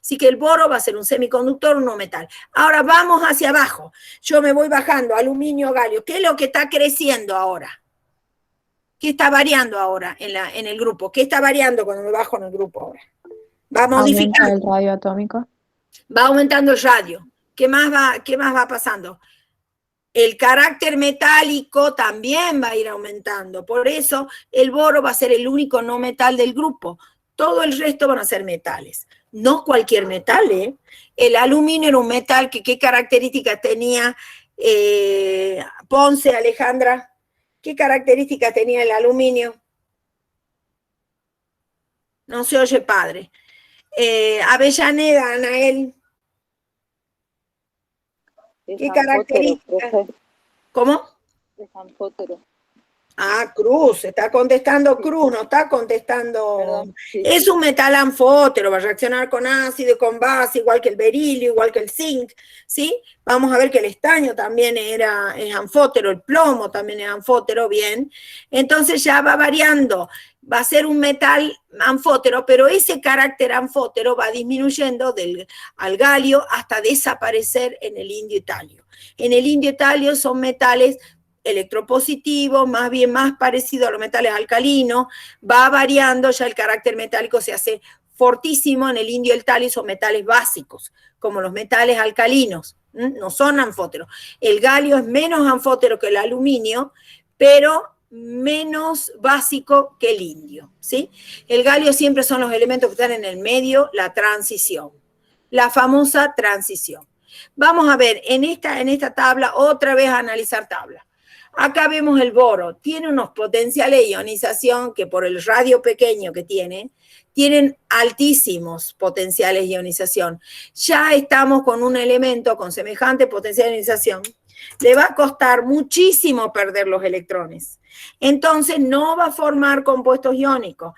Así que el boro va a ser un semiconductor, un no metal. Ahora vamos hacia abajo. Yo me voy bajando, aluminio, galio. ¿Qué es lo que está creciendo ahora? ¿Qué está variando ahora en el grupo? ¿Qué está variando cuando me bajo en el grupo ahora? Va modificando. ¿Aumenta el radio atómico? Va aumentando el radio. ¿Qué más va pasando? El carácter metálico también va a ir aumentando. Por eso el boro va a ser el único no metal del grupo. Todo el resto van a ser metales. No cualquier metal, ¿eh? El aluminio era un metal que ¿qué características tenía? Ponce, Alejandra. ¿Qué características tenía el aluminio? No se oye, padre. Avellaneda, Anael. ¿Qué características? ¿Cómo? Es anfótero. Ah, Cruz, está contestando Cruz, no está contestando. Perdón, sí. Es un metal anfótero, va a reaccionar con ácido y con base, igual que el berilio, igual que el zinc, ¿sí? Vamos a ver que el estaño también es anfótero, el plomo también es anfótero, bien. Entonces ya va variando, va a ser un metal anfótero, pero ese carácter anfótero va disminuyendo al galio hasta desaparecer en el indio italio. En el indio italio son metales electropositivo, más bien más parecido a los metales alcalinos, va variando, ya el carácter metálico se hace fortísimo. En el indio y el talio son metales básicos, como los metales alcalinos, no son anfóteros. El galio es menos anfótero que el aluminio, pero menos básico que el indio, ¿sí? El galio siempre son los elementos que están en el medio, la transición, la famosa transición. Vamos a ver, en esta tabla, otra vez a analizar tabla. Acá vemos el boro, tiene unos potenciales de ionización que por el radio pequeño que tienen altísimos potenciales de ionización. Ya estamos con un elemento con semejante potencial de ionización, le va a costar muchísimo perder los electrones. Entonces no va a formar compuestos iónicos.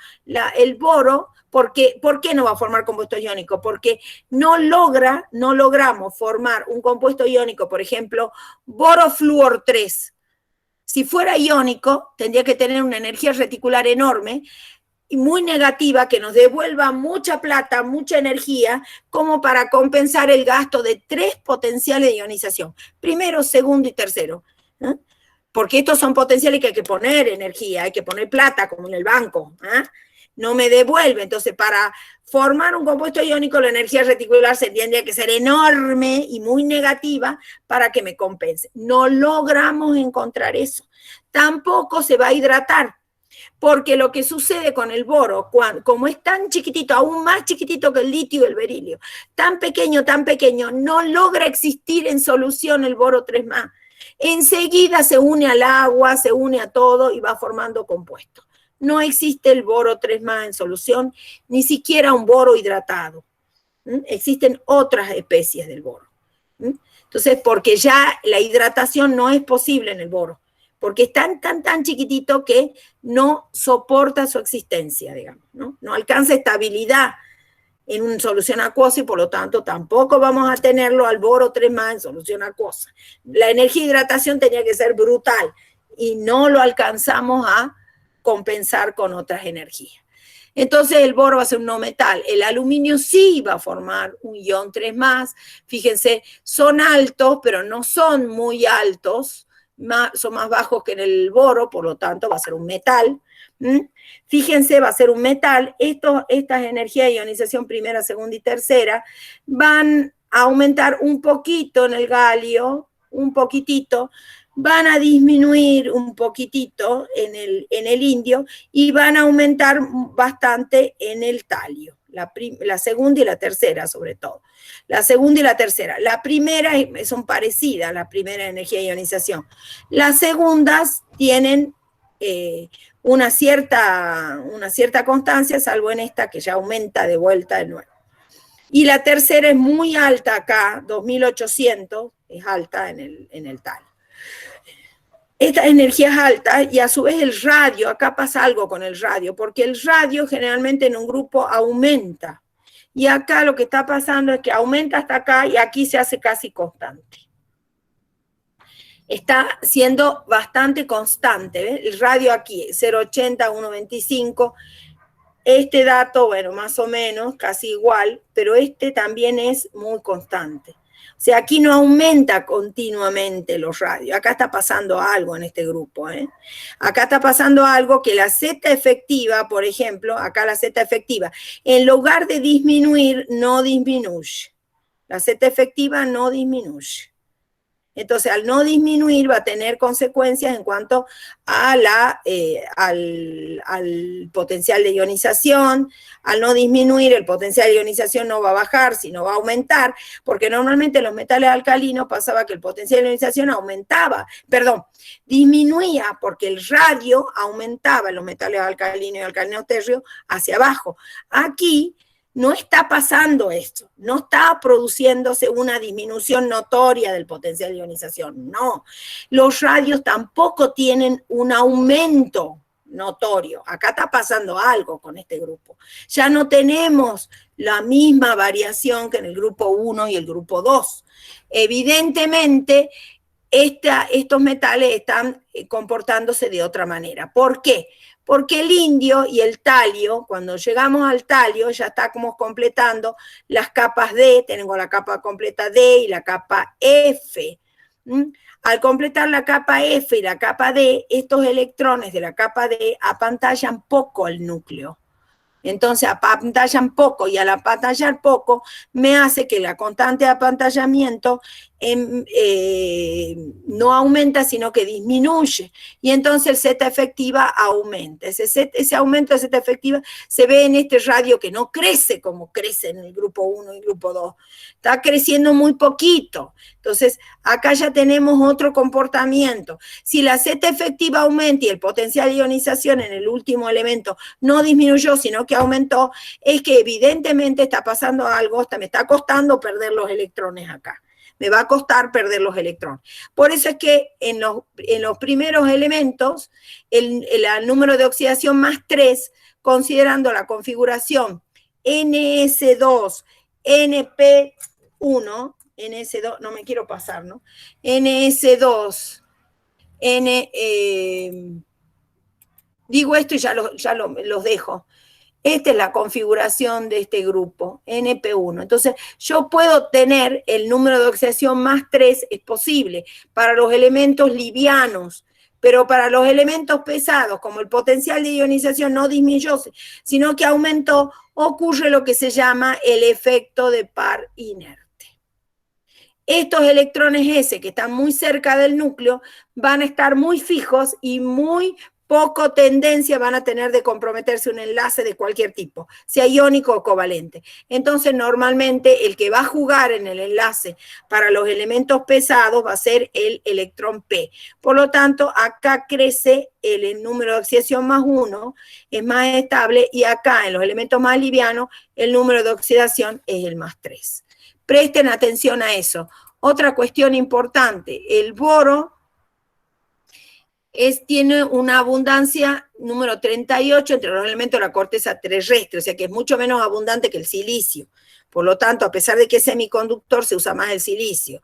El boro, ¿por qué no va a formar compuestos iónicos? Porque no logramos formar un compuesto iónico, por ejemplo, borofluor 3. Si fuera iónico, tendría que tener una energía reticular enorme y muy negativa que nos devuelva mucha plata, mucha energía, como para compensar el gasto de 3 potenciales de ionización. Primero, segundo y tercero. Porque estos son potenciales que hay que poner energía, hay que poner plata, como en el banco. No me devuelve. Entonces, para formar un compuesto iónico, la energía reticular se tendría que ser enorme y muy negativa para que me compense. No logramos encontrar eso. Tampoco se va a hidratar, porque lo que sucede con el boro, como es tan chiquitito, aún más chiquitito que el litio y el berilio, tan pequeño, no logra existir en solución el boro 3+. Enseguida se une al agua, se une a todo y va formando compuestos. No existe el boro 3+ en solución, ni siquiera un boro hidratado. Existen otras especies del boro. Entonces, porque ya la hidratación no es posible en el boro, porque es tan chiquitito que no soporta su existencia, digamos, no alcanza estabilidad en una solución acuosa y por lo tanto tampoco vamos a tenerlo al boro 3+ en solución acuosa. La energía de hidratación tenía que ser brutal y no lo alcanzamos a compensar con otras energías. Entonces el boro va a ser un no metal. El aluminio sí va a formar un ion 3+. Fíjense, son altos, pero no son muy altos, son más bajos que en el boro, por lo tanto va a ser un metal. Fíjense, va a ser un metal. Estas energías de ionización primera, segunda y tercera van a aumentar un poquito en el galio, un poquitito, van a disminuir un poquitito en el indio y van a aumentar bastante en el talio, la segunda y la tercera sobre todo. La segunda y la tercera. La primera son parecidas, la primera energía de ionización. Las segundas tienen una cierta constancia, salvo en esta que ya aumenta de vuelta de nuevo. Y la tercera es muy alta acá, 2800, es alta en el talio. Esta energía es alta y a su vez el radio, acá pasa algo con el radio, porque el radio generalmente en un grupo aumenta. Y acá lo que está pasando es que aumenta hasta acá y aquí se hace casi constante. Está siendo bastante constante, ¿ves? El radio aquí, 0,80, 1,25. Este dato, bueno, más o menos, casi igual, pero este también es muy constante. O sea, aquí no aumenta continuamente los radios. Acá está pasando algo en este grupo. Acá está pasando algo que la Z efectiva, por ejemplo, acá la Z efectiva, en lugar de disminuir, no disminuye. La Z efectiva no disminuye. Entonces, al no disminuir va a tener consecuencias en cuanto a al potencial de ionización. Al no disminuir, el potencial de ionización no va a bajar, sino va a aumentar, porque normalmente en los metales alcalinos pasaba que el potencial de ionización disminuía, porque el radio aumentaba en los metales alcalinos y alcalinos tercios hacia abajo. Aquí no está pasando esto, no está produciéndose una disminución notoria del potencial de ionización, no. Los radios tampoco tienen un aumento notorio. Acá está pasando algo con este grupo. Ya no tenemos la misma variación que en el grupo 1 y el grupo 2. Evidentemente, estos metales están comportándose de otra manera. ¿Por qué? Porque el indio y el talio, cuando llegamos al talio, ya estamos completando las capas D, tenemos la capa completa D y la capa F. Al completar la capa F y la capa D, estos electrones de la capa D apantallan poco el núcleo. Entonces apantallan poco, y al apantallar poco me hace que la constante de apantallamiento no aumenta, sino que disminuye. Y entonces el Z efectiva aumenta. Ese aumento de Z efectiva se ve en este radio que no crece como crece en el grupo 1 y el grupo 2. Está creciendo muy poquito. Entonces acá ya tenemos otro comportamiento. Si la Z efectiva aumenta y el potencial de ionización en el último elemento no disminuyó, sino que aumentó, es que evidentemente está pasando algo, hasta me está costando perder los electrones acá. Me va a costar perder los electrones. Por eso es que en los primeros elementos, el número de oxidación más 3, considerando la configuración NS2, NP1, NS2, no me quiero pasar, ¿no? NS2, digo esto y ya los dejo. Esta es la configuración de este grupo, NP1. Entonces, yo puedo tener el número de oxidación más 3, es posible, para los elementos livianos, pero para los elementos pesados, como el potencial de ionización no disminuyó, sino que aumentó, ocurre lo que se llama el efecto de par inerte. Estos electrones S, que están muy cerca del núcleo, van a estar muy fijos y muy poco tendencia van a tener de comprometerse un enlace de cualquier tipo, sea iónico o covalente. Entonces, normalmente, el que va a jugar en el enlace para los elementos pesados va a ser el electrón P. Por lo tanto, acá crece el número de oxidación más 1, es más estable, y acá, en los elementos más livianos, el número de oxidación es el más 3. Presten atención a eso. Otra cuestión importante, el boro tiene una abundancia número 38 entre los elementos de la corteza terrestre, o sea que es mucho menos abundante que el silicio. Por lo tanto, a pesar de que es semiconductor, se usa más el silicio.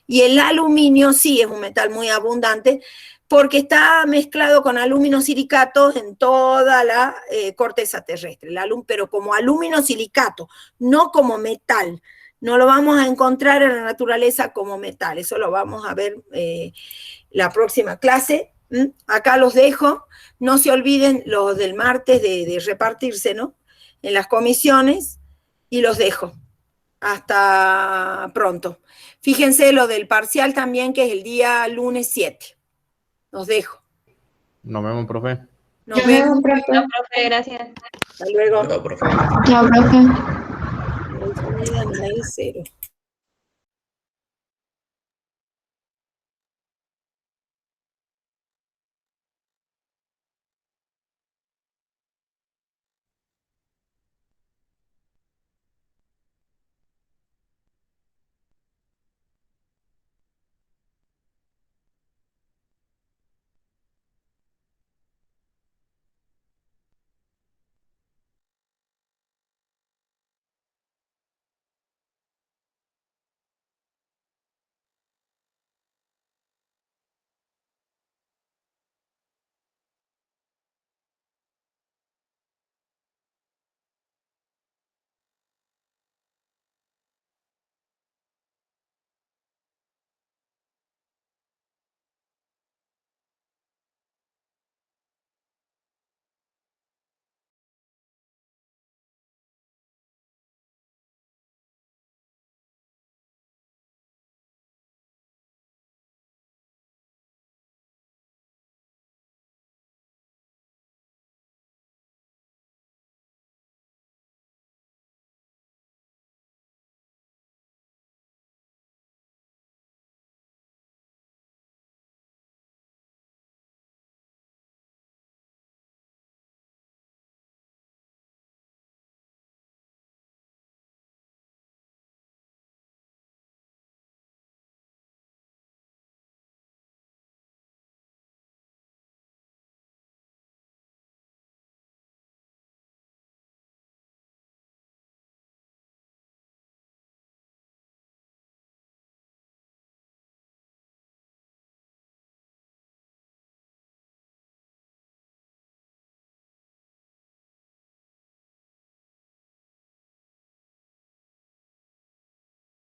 Y el aluminio sí es un metal muy abundante porque está mezclado con aluminosilicatos en toda la corteza terrestre, pero como aluminosilicato, no como metal. No lo vamos a encontrar en la naturaleza como metal, eso lo vamos a ver la próxima clase. Acá los dejo, no se olviden los del martes de repartirse, ¿no? En las comisiones, y los dejo. Hasta pronto. Fíjense lo del parcial también, que es el día lunes 7. Los dejo. Nos vemos, profe. Nos vemos, profe. No, profe, gracias. Hasta luego. Chao, profe. Chao, profe. Cero.